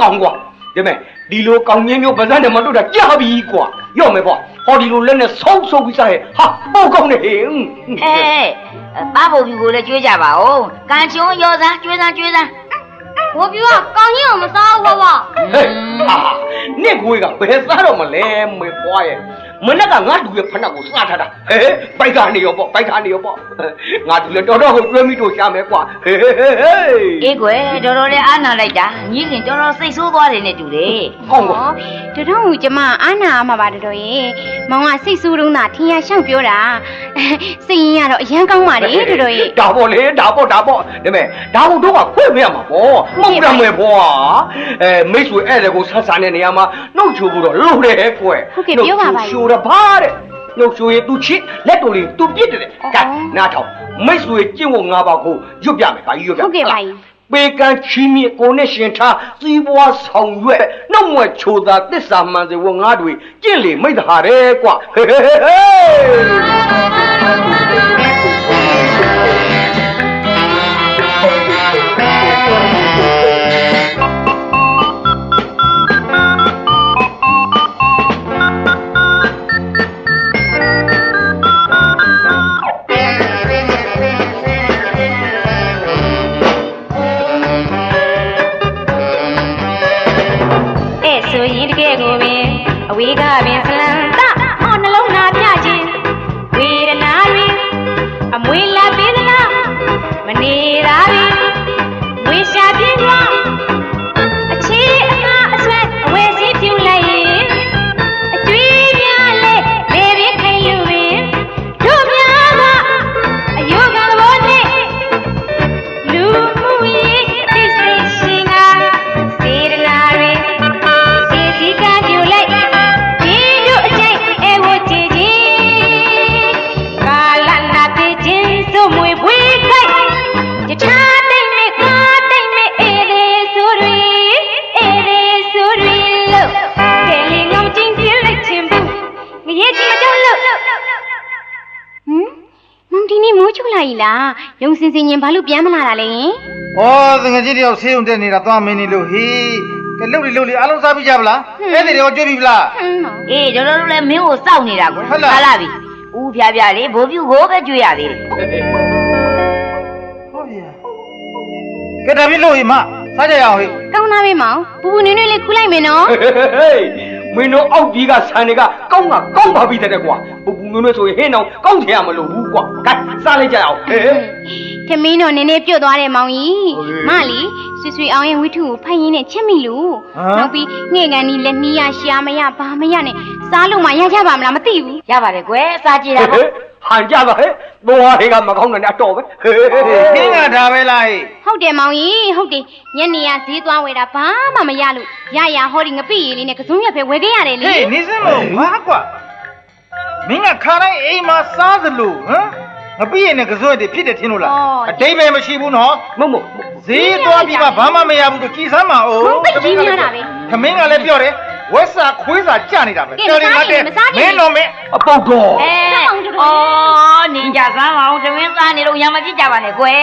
ကောင်းကွာဒါမဲ့ဒီလိုကောင်းချင်းမျိုးပါးစပ်နဲ့မတို့တာကြားပြီကွာရော့မယ်ပေါ့ဟောဒီလိုလက်နဲ့ဆုံးပြီးစားရဲ့ဟာပိုကောင်းနေဟေး ပါဖို့ပြူကိုလည်းကျွေးကြပါဦးကန်ချုံရောစမ်းကျွေးစမ်း我比我刚硬么啥我吧？ ဟာနင့်ကိုကဘယ်စားတော့မလဲမေပွားရဲ့မနေ့ကငါတူရဲ့ဖနက်ကိုစားထားတာပိုက်ကနေရောပေါ့ငါတူလည်းတော်တော်ကိုကျွေးမိတို့ရှာမယ်ကွာအေးကွယ်တော်တော်လေးအားနာလိုက်တာညီခင်တော်တော်စိတ်ဆိုးသွားတယ်နဲ့တူတယ် ဟုတ်ကွာ တော်တော်ကကျမအားနာမှာပါတော်ရဲ့မောင်ကစိတ်ဆိုးတော့တာထင်ရရှောက်ပြောတာစိတ်ရင်းကတော့အရန်ကောင်းပါလေတော်ရဲ့ ဒါပေါ့လေဒါပေါ့ဒါမဲ့ဒါဘုတို့ကခွင့်မရမှာပေါ့မဟုတ်တယ်မေပွားမိတ်ဆွေအဲ့ဒါကိုဆဆတဲ့နေရာမှာနှုတ်ချိုးဖို့တော့လုပ်တယ်ကွယ်ချိုးရပါတဲ့နှုတ်ချိုးရင်သူချစ်လက်တော်လေးသူပြစ်တယ်ကဲနားထောင်မိတ်ဆွေကျင့်ဖို့ငါပါကိုရွတ်ပြမယ်ဗာရွတ်ပြ ဟုတ်ကဲ့ပါကြီး ပေကံချီးမြစ်ကိုနဲ့ရှင်ထားစီးပွားဆောင်ရွက်နှုတ်မွက်ချိုသာတစ္ဆာမှန်စေဝငါတွေကျင့်လေမိတ်ဟာတဲ့ကွာဆိုရင်တကယ်ကိုပင်အဝေးကပင်ဖလန်တာဟောနှလုံးသားပြခြင်းဝေဒနာတွေအမွေလာပေးသလားမနေတာတွေဝေရှာပြင်းသွားအချီအငါအဆွဲအဝဲစီးပြူလိုက်ရင်အကျွေးများလဲလေပြင်းခိုင်လူပင်တို့များကအယောဂသဘောနဲ့လူမှုရေးသိစိတ်ရှင်ကစေတနာတွေယုံစင်စင်ရင်ဘာလို့ပြန်မလာတာလဲ ဩတငယ်ချင်းတယောက်ဆေးရုံတက်နေတာသွားမင်းနေလို့ဟေးကဲလှုပ်လေအားလုံးစားပြီးကြဗလားအဲ့ဒီတော့ကြွပြီဗလား အေးတော်တော်လည်းမင်းကိုစောင့်နေတာကွစားလာပြီဦးဖြားဖြားလေးဘိုးပြူကိုပဲကြွေးရသေးတယ် ဟုတ်ပြီကဲဒါပြီလို့ဟိမစားကြရအောင်ဟေး ကောင်းသားပဲမောင်ပူပူနွေ့နွေ့လေးခူးလိုက်မယ်နော် မင်းတို့အောက်ကြီးကဆန်တွေကကောင်းပါပြီတဲ့ကွာပူပူနွေ့နွေ့ဆိုရင်ဟင်းအောင်ကောင်းချင်ရမလို့ဘူးကွာကဲစားလိုက်ကြအောင်ထမင်းတော့နည်းနည်းပြုတ်သွားတယ်မောင်ကြီးမလီဆွေအောင်ရဲ့ဝိထုကိုဖိုင်ရင်းနဲ့ချက်မိလို့နောက်ပြီးငှဲ့ကန်ဒီလက်နီးရရှာမရဘာမရနဲ့စားလို့မှရကြပါမလားမသိဘူး ရပါတယ်ကွယ်စားကြည့်တာပေါ့ ဟန်ကြပါဟဲ့ဘွားတွေကမကောင်းတဲ့အတော့ပဲဟင်းကဒါပဲလားဟေး ဟုတ်တယ်မောင်ကြီးဟုတ်တယ်ညနေကဈေးသွားဝယ်တာဘာမှမရလို့ရဟောဒီငပိရည်လေးနဲ့ကစုံရက်ပဲဝယ်ခဲ့ရတယ်လေ ဟေးနေစမ်းလို့ဘာကွာမင်းကခါတိုင်းအိမ်မှာစားသလိုဟမ်ငပိရည်နဲ့ကစုံရက်တွေဖြစ်တယ်ထင်လို့လားအတိတ်ပဲမရှိဘူးနော် မဟုတ် ဈေးသွားပြီးမှဘာမှမရဘူးတော့ကြည်စမ်းပါဦး သိကြီးများတာပဲ ခမင်းကလည်းပြောတယ်ဝက်စာခွေးစာကြနေတာပဲတော်တယ်မတဲ့မင်းတော့မင်း အပုတ်တော့ အော်နင်ကြစမ်းအောင်သမင်းစားနေလို့ရမကြည့်ကြပါနဲ့ကွယ်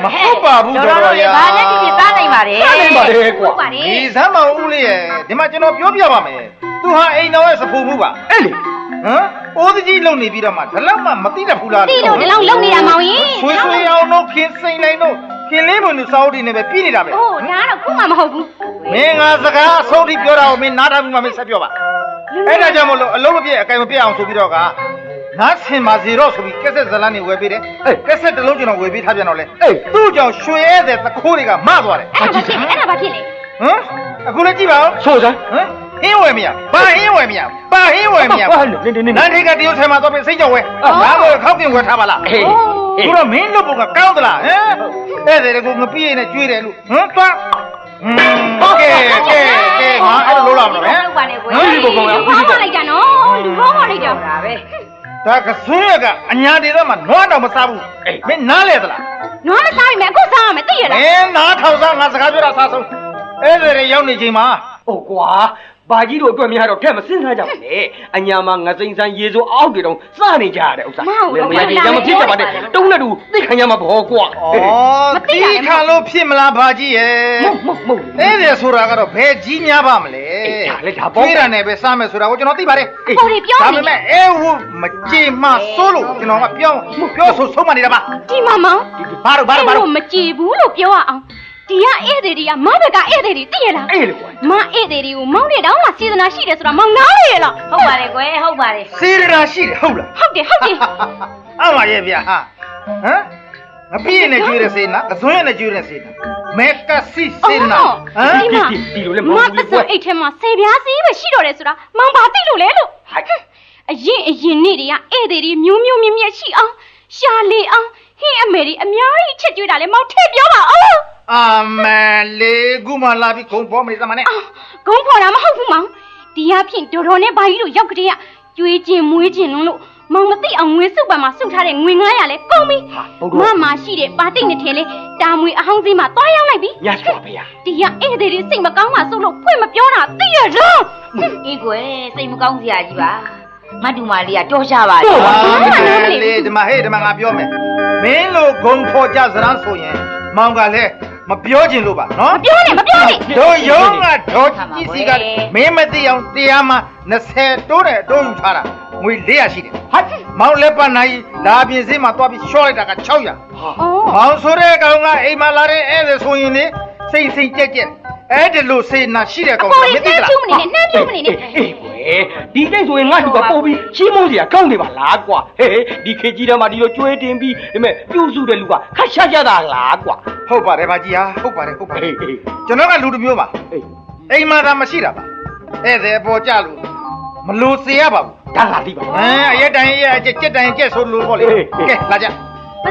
မဟုတ်ပါဘူးတော်တော်ရ ဘာနဲ့ကြည့်ကြည့်စားနိုင်ပါတယ် စားနိုင်ပါတယ်ကွာ ဟုတ်ပါတယ် ဒီစမ်းမဦးလေးရဲ့ဒီမှာကျွန်တော်ပြောပြပါမယ်သူဟာအိမ်တော်ရဲ့စဖူမှုပါ အဲ့လေ ဟမ်အိုးကြီးလုံနေပြီးတော့မှဒီလောက်မှမသိတတ်ဘူးလား သိလို့ဒီလောက်လုံနေတာမောင်ကြီး ဆွေးအောင်တော့ခင်စိန်လိုက်တော့ခင်လေးဘုံလူစာအုပ်တွေနဲ့ပဲပြီးနေတာပဲ အိုးဒါကတော့ခုမှမဟုတ်ဘူး မင်းငါစကားအဆုံးထိပြောတာကိုမင်းနားထားပြီးမှမင်းဆက်ပြောပါအဲ့ဒါကြောင့်မလို့အလုံးမပြည့်အကင်မပြည့်အောင်ဆိုပြီးတော့ကနားဆင်ပါစီတော့ဆိုပြီးကက်ဆက်ဇလန်းနေဝယ်ပေးတယ်ကက်ဆက်တစ်လုံးကျွန်တော်ဝယ်ပေးထားပြန်တော့လေသူ့ကြောင့်ရွှေဧည့်သည်သခိုးတွေကမသွားတယ် အဲ့ဒါဘာဖြစ်လဲဟမ်အခုလည်းကြည့်ပါဦး ဆိုစမ်း ဟမ်ဟင်းဝယ်မရဘာဟင်းဝယ်မရဘာဟင်းဝယ်မရ ဟာနေ နန်းထိကတရုတ်ဆိုင်မှာတော့ပဲစိတ်ကြောက်ဝဲငါ့ကိုခောက်ပြင်ဝယ်ထားပါလား ဟေး သူတော့မင်းလုပ်ဖို့ကကောင်းသလားဟမ်အဲ့ဒါကိုငပိရနဲ့ကျွေးတယ်လို့ဟမ်သွားကဲငါအဲ့လိုလုပ်လာမလို့ဟမ် လုပ်ပါနဲ့ကွယ် ဒီဘုံကောင်ရ ဘာမှလိုက်ကြနော်လူဘောမလိုက်ကြ ဒါပဲ ဒါကစွန်းရကအညာဒေသမှာနွားတော့မစားဘူးမင်းနားလဲသလား နွားမစားရင်အခုစားရမယ်သိရ မ လား င်းနားထောင်စားငါစကားပြောတာစားဆုံးအဲ့ဒါတွေရောက်နေချိန်မှာ ဟုတ်ကွာဘာကြီးတို့အတွက်များတော့ထက်မစင်းစားကြဘူးလေအညာမှာငစိမ့်ဆန်းရေစိုးအောက်တွေတော့စနေကြရတဲ့ဥစ္စာမရကြမဖြစ်ကြပါနဲ့တုံးနဲ့တူသိ ခံရမှာဘောကွာ ဩတီးခံလို့ဖြစ်မလားဘာကြီးရဲ့ မဟုတ် အဲ့ဒါဆိုတာကတော့ဘယ်ကြီးများပါမလဲ ဒါလေဒါပေါ့ ပြေးရနဲ့ပဲစားမယ်ဆိုတာကိုကျွန်တော်သိပါတယ် ပေါ်လေပြော ဒါ နေ ပေမဲ့အဲဝမကြေမစိုးလို့ကျွန်တော်ကပြောဆိုဆုံးမနေတာပါ ဒီမမောင် ဘာလို့ အဲ့လိုမကြည်ဘူးလို့ပြောရအောင်ဒီကဧည့်သည်တွေကမောင်ဘက်ကဧည့်သည်တွေသိရလား အေးလေကွာ မဧည့်သည်တွေကိုမောင်တွေတောင်းမှစေတနာရှိတယ်ဆိုတာမောင်နားလေရလား ဟုတ်ပါတယ်ကွယ်ဟုတ်ပါတယ် စေရနာရှိတယ်ဟုတ်လား ဟုတ်တယ် အမရဲ့ဗျာဟာဟမ်ငပြည့်နဲ့ကျွေးတဲ့စေနာအစွန်းနဲ့ကျွေးတဲ့စေနာမဲကစီစေနာဟမ် ဒီမှာ ဒီလိုလေမ မ ဟုတ် တ ဘူး ဆ ကွာ အိတ်ထဲမှာဆေပြားစီးပဲရှိတော့တယ်ဆိုတာမောင်ဘာသိလို့လဲလို့အရင်နေ့တွေကဧည့်သည်တွေမျိုးမျိုးမြင့်မြတ်ရှိအောင်ရှာလေအောင်ဟင်းအမေတွေအများကြီးချက်ကျွေးတာလေမောင်ထည့်ပြောပါအောင် အမလေးကူမလာပြီးခုံပေါ်မနေစမနဲ့ ဂုံးဖော်တာမဟုတ်ဘူးမောင်ဒီအဖြစ်တော်နဲ့ဘာကြီးတို့ရောက်ကြတဲ့ကကျွေးခြင်းမွေးခြင်းလုံးလို့မောင်မသိအောင်ငွေစုပ်ပံမှာစုပ်ထားတဲ့ငွေ900လဲကုန်ပြီမမရှိတဲ့ပါတိတ်နဲ့ထဲလဲတာမွေအဟောင်းစည်းမှာတွားရောက်လိုက်ပြီ ညတ်ပါဗျာ ဒီကဧည့်သည်တွေစိတ်မကောင်းမှဆိုလို့ဖွင့်မပြောတာသိရလား အေးကွယ်စိတ်မကောင်းစရာကြီးပါငါတူမလေးကကြောရှာပါလေ အမလေးဒီမှာဟဲ့ဒီမှာငါပြောမယ်မင်းလိုဂုံဖော်ကြစရမ်းဆိုရင်မောင်ကလည်းမပြောချင်လို့ပါနော် မပြောနဲ့တို့ယုံကတော့ကြီးစီကမင်းမသိအောင်တရားမှ20တိုးတဲ့အတိုးယူထားတာငွေ400ရှိတယ်ဟာမောင်လက်ပတ်နိုင်လာပြင်စည်းမှာသွားပြီးရှော့လိုက်တာက600 အော် မောင်ဆိုတဲ့ကောင်ကအိမ်မှာလာတဲ့ဧည့်သည်ဆိုရင်လေစိတ်ကြက်အဲ့ဒီလိုစေနာရှိတဲ့ကောင်က ကို မ ရီ သိ နှမ်း လား ဖြူမနေနဲ့နှမ်းဖြူမနေနဲ့ အေးကွယ်ဒီကိစ္စဆိုရင်ငါ့လူကပို့ပြီးချီးမွမ်းစရာကောင်းနေပါလားကွာဟဲ့ဒီခေတ်ကြီးထဲမှာဒီလိုကြွေးတင်ပြီးဒါပေမဲ့ပြုစုတဲ့လူကခက်ရှားကြတာလားကွာ ဟုတ်ပါတယ်ပါကြီးဟာဟုတ်ပါတယ်ကျွန်တော်ကလူတစ်မျိုးပါ အေး အိမ်မှာသာမရှိတာပါဧည့်သည်ပေါ်ကြလို့မလို့စေရပါဘူး ဒါငါသိပါ အရက်တိုင်းရက်ကြက်တိုင်းကြက်ဆိုလို့ပေါ့လေကဲလာကြ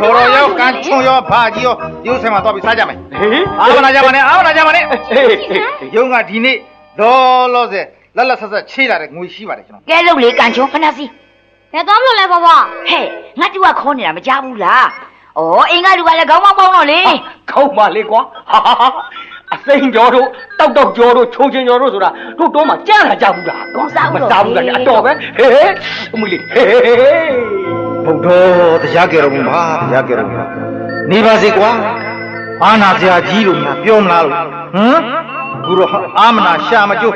တော်တော်ရောကန်ချွန်ရောဘာကြီးရောဒီဥစ္စာမှာသွားပြီးစားကြမယ် ဟေး အားမနာကြပါနဲ့အေး ရုံးကဒီနေ့လောလောဆယ်လက်ဆက်ချေးလာတဲ့ငွေရှိပါတယ်ကျွန်တော် ကဲလို့လေကန်ချုံခဏစီ ဘယ်သွားမလို့လဲဘဘ ဟဲ့ငါတူကခေါ်နေတာမကြားဘူးလားဩအိမ်ကလူကလည်းခေါင်းမပေါင်းတော့လေ ခေါင်းပါလေကွာအစိမ်းကျော်တို့တောက်ကျော်တို့ချိုးချင်းကျော်တို့ဆိုတာတို့တော့မှကြားလာကြဘူးလားမစားဘူးလားအတော်ပဲဟေးအမလီဟေး ဘုဒ္ဓတရားကြတော်မူပါတရားကြတော်မူပါနေပါစေကွာအာနာစရာကြီးလို့များပြောမလားလို့ခုတော့အာမနာရှာမကျိုး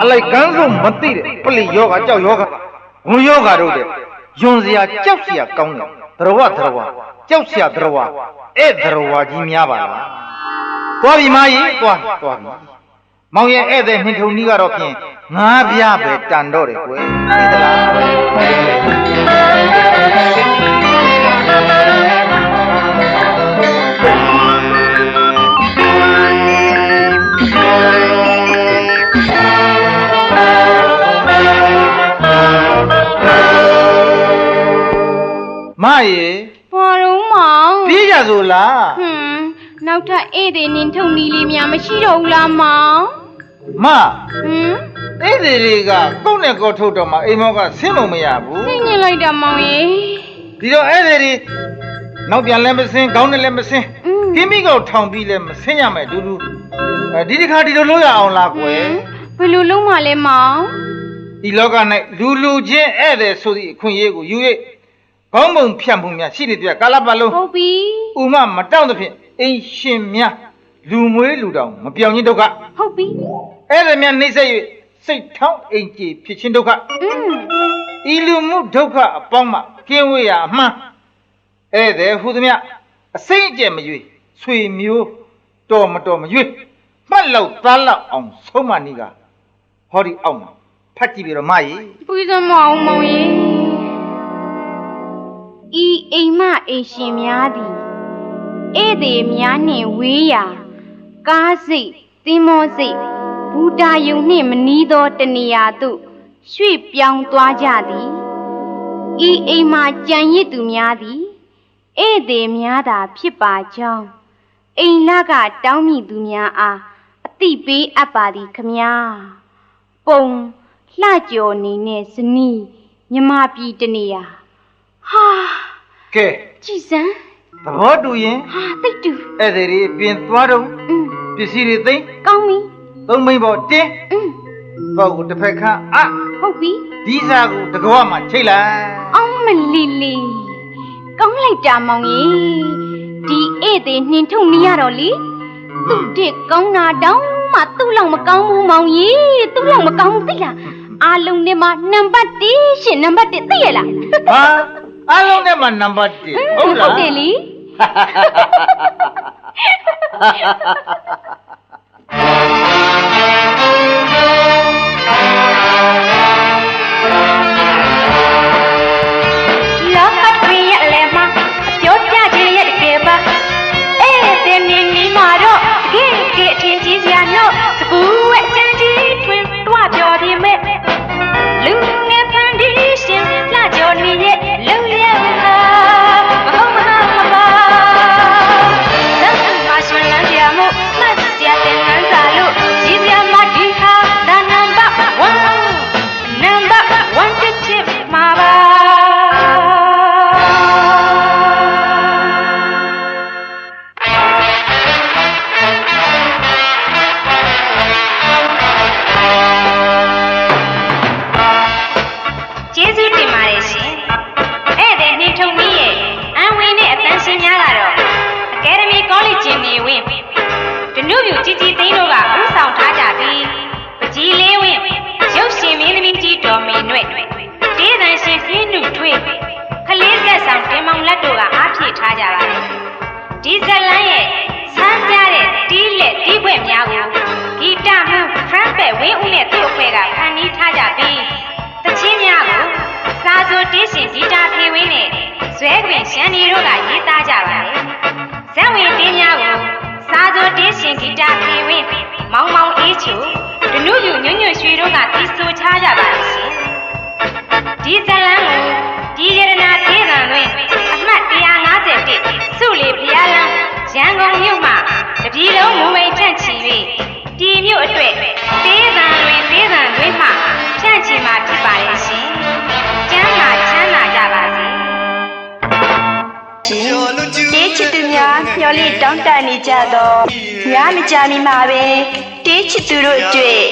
အလိုက်ကန်းဆုံးမသိတဲ့ပလိယောဂကြောက်ယောဂငုံယောဂတို့တဲ့ယွန်စရာကြောက်စရာကောင်းတယ်သရဝကြောက်စရာသရဝအဲ့သရဝကြီးများပါလားသွားပြီမကြီးသွားပြီမောင်ရဲ့ဧည့်သည်နှင်ထုံကြီးကတော့ဖြင့်ငါးပြားပဲတန်တော့တယ်ကွယ်သိသလားမရေ ဘာတော့မောင် ပြေးကြဆိုလား နောက်ထပ်ဧည့်သည်နင်ထုံနီးလေးများမရှိတော့ဘူးလားမောင် မ ဟင် ဧည့်သည်တွေကကုန်းနဲ့ကောထုတ်တော့မှအိမ်မောကဆင်းလို့မရဘူး သိညင်လိုက်တာမောင်ရေ ဒီတော့ဧည့်သည်တွေနောက်ပြန်လည်းမဆင်းခေါင်းနဲ့လည်းမဆင်းခင်းမိကောက်ထောင်ပြီးလည်းမဆင်းရမယ်တူဒီတစ်ခါဒီလိုလုပ်ရအောင်လားကွယ် ဘယ်လိုလုပ်မှလဲမောင် ဒီလောက၌လူချင်းဧည့်သည်ဆိုသည့်အခွင့်အရေးကိုယူ၍ခေါင်းပုံဖြတ်မှုများရှိနေတဲ့ကာလပတ်လုံး ဟုတ်ပြီ ဥမမတောင့်သဖြင့်အိမ်ရှင်များလူမွေးလူတောင်မပြောင်းခြင်းဒုက္ခ ဟုတ်ပြီ အဲ့ဒါများနှိမ့်ဆက်၍စိတ်ထောင်းအိမ်ကြည်ဖြစ်ခြင်းဒုက္ခဤလူမှုဒုက္ခအပေါင်းမှကင်းဝေးရအမှန်ဧည့်သည်ဟူသည်မြအစိမ့်အကျယ်မရွေဆွေမျိုးတော်မတော်မရွေမှတ်လောက်သားလောက်အောင်ဆုံးမနေကဟောဒီအောက်မှာဖတ်ကြည့်ပြီးတော့မကြီး ပွေးစမအောင်မောင်ရေဤအိမ်မအိမ်ရှင်များသည်ဧည့်သည်များနှင့်ဝေးရာကားစိတ်သင်္ဘောစိတ်ဘူတာယုံနှင့်မနီးသောတနေရာသို့ရွှေ့ပြောင်းသွားကြသည်ဤအိမ်မှကြံရစ်သူများသည်ဧည့်သည်များသာဖြစ်ပါကြောင်းအိမ်လကတောင်းမိသူများအားအသိပေးအပ်ပါသည်ခမညာပုံလှကြော်နေနဲ့ဇနီးမြမပြည်တနေရာဟာ ကဲ ကြည်စမ်း သဘောတူရင် ဟာသိတ်တူ ဧည့်သည်တွေပြင်သွားတော့ပစ္စည်းတွေသိမ်း ကောင်းပြီ သုံးမိန်ပေါ်တင်းပေါ့ကိုတစ်ဖက်ခန့်ဟုတ်ပြီ ဒီစားကိုတကောမှာချိတ်လိုက် အောင်မလီလီ ကောင်းလိုက်တာမောင်ကြီးဒီဧည့်သည်နှင်ထုတ်နေရတော့လေသူ့တဲ့ကောင်းတာတောင်းမှသူ့လောက်မကောင်းဘူးမောင်ကြီးသူ့လောက်မကောင်းဘူးသိလားအားလုံးနဲ့မှနံပါတ်1ရှင်နံပါတ်1သိရလား ဟာအားလုံးနဲ့မှနံပါတ်1ဟုတ်လား ဟုတ်တယ်လေလောကတွင်ရဲ့အလဲမှာပြောပြခြင်းရဲ့တကယ်ပါတဲ့နေနေမှာတော့တကယ်အထင်ကြီးစရာတော့စကူရဲ့အချမ်းကြီးတွင်တွားပြောသည်မဲ့လူငယ်ဖန်တီးရှင်လှကြော်နေရဲ့လုံရဟာမဟုတ်မဟုတ်ပါသတ်မှရှင်လန်းကြမို့မတ်စရာတဲ့ငန်းစာလို့ကြီးစရာမဒီဟာဒါနံပါတ်1နံပါတ်1တစ်ချစ်မှာပါကြီးကြီးသိန်းတို့ကဥဆောင်ထားကြပြီးပကြီးလေးဝင်းရုပ်ရှင်မင်းသမီးကြီးတော်မင်းနွဲ့တေးသံရှင်ဟင်းနုထွေးခလေးဆက်ဆောင်တင်မောင်လက်တို့ကအားဖြည့်ထားကြပါတယ်ဒီဇလန်းရဲ့ဆန်းပြတဲ့တီးလက်တီးခွက်များကိုဂီတမှုဖရန့်ပက်ဝင်းဦးနဲ့သူ့အဖွဲ့ကဖန်တီးထားကြပြီးတချင်းများကိုစာဆိုတေးရှင်ဂီတာဖေဝင်းနဲ့ဇွဲခွင်ရှန်ဒီတို့ကရေးသားကြပါတယ်ဇက်ဝင်တေးများကိုစာဆိုတေးရှင်ဂီတာဖေဝင်းမောင်မောင်အေးချူဒနုယူညွညွရွှေတို့ကတီးဆိုချကြပါရှင်ဒီဇလန်းကိုဒီရတနာတေးသံတွင်အမှတ်151စုလီဖျားလန်းရန်ကုန်မြို့မှာတပြည်လုံးမူမိန်ဖြန့်ချီ၍ဒီမြို့အတွက်တေးသံတွင်မှဖြန့်ချီမှာဖြစ်ပါရဲ့ရှင်ကျမ်းမာချမ်းသာကြပါစေတေးချစ်သူများမျှော်လင့်တောင်းတနေကြတော့များမကြာမီမှာပဲတေးချစ်သူတို့အတွက်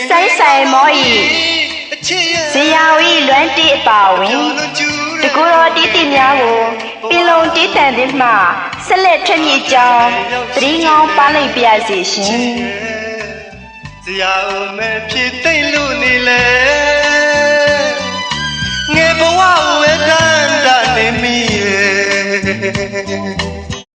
စိုင်းဆိုင်မောဤဇေယဝီလွမ်းတေးအပါဝင်တကူတော်တီးတီများကိုပင်လုံတေးတန်သည်မှဆက်လက်ထွက်မြေကြောင်းသတိငောင်းပါလိုက်ပြစေရှင်ဇေယဦးမဲ့ဖြစ်သိမ့်လို့နေလေငယ်ဘဝဝဲတန်တာနေမိရဲ့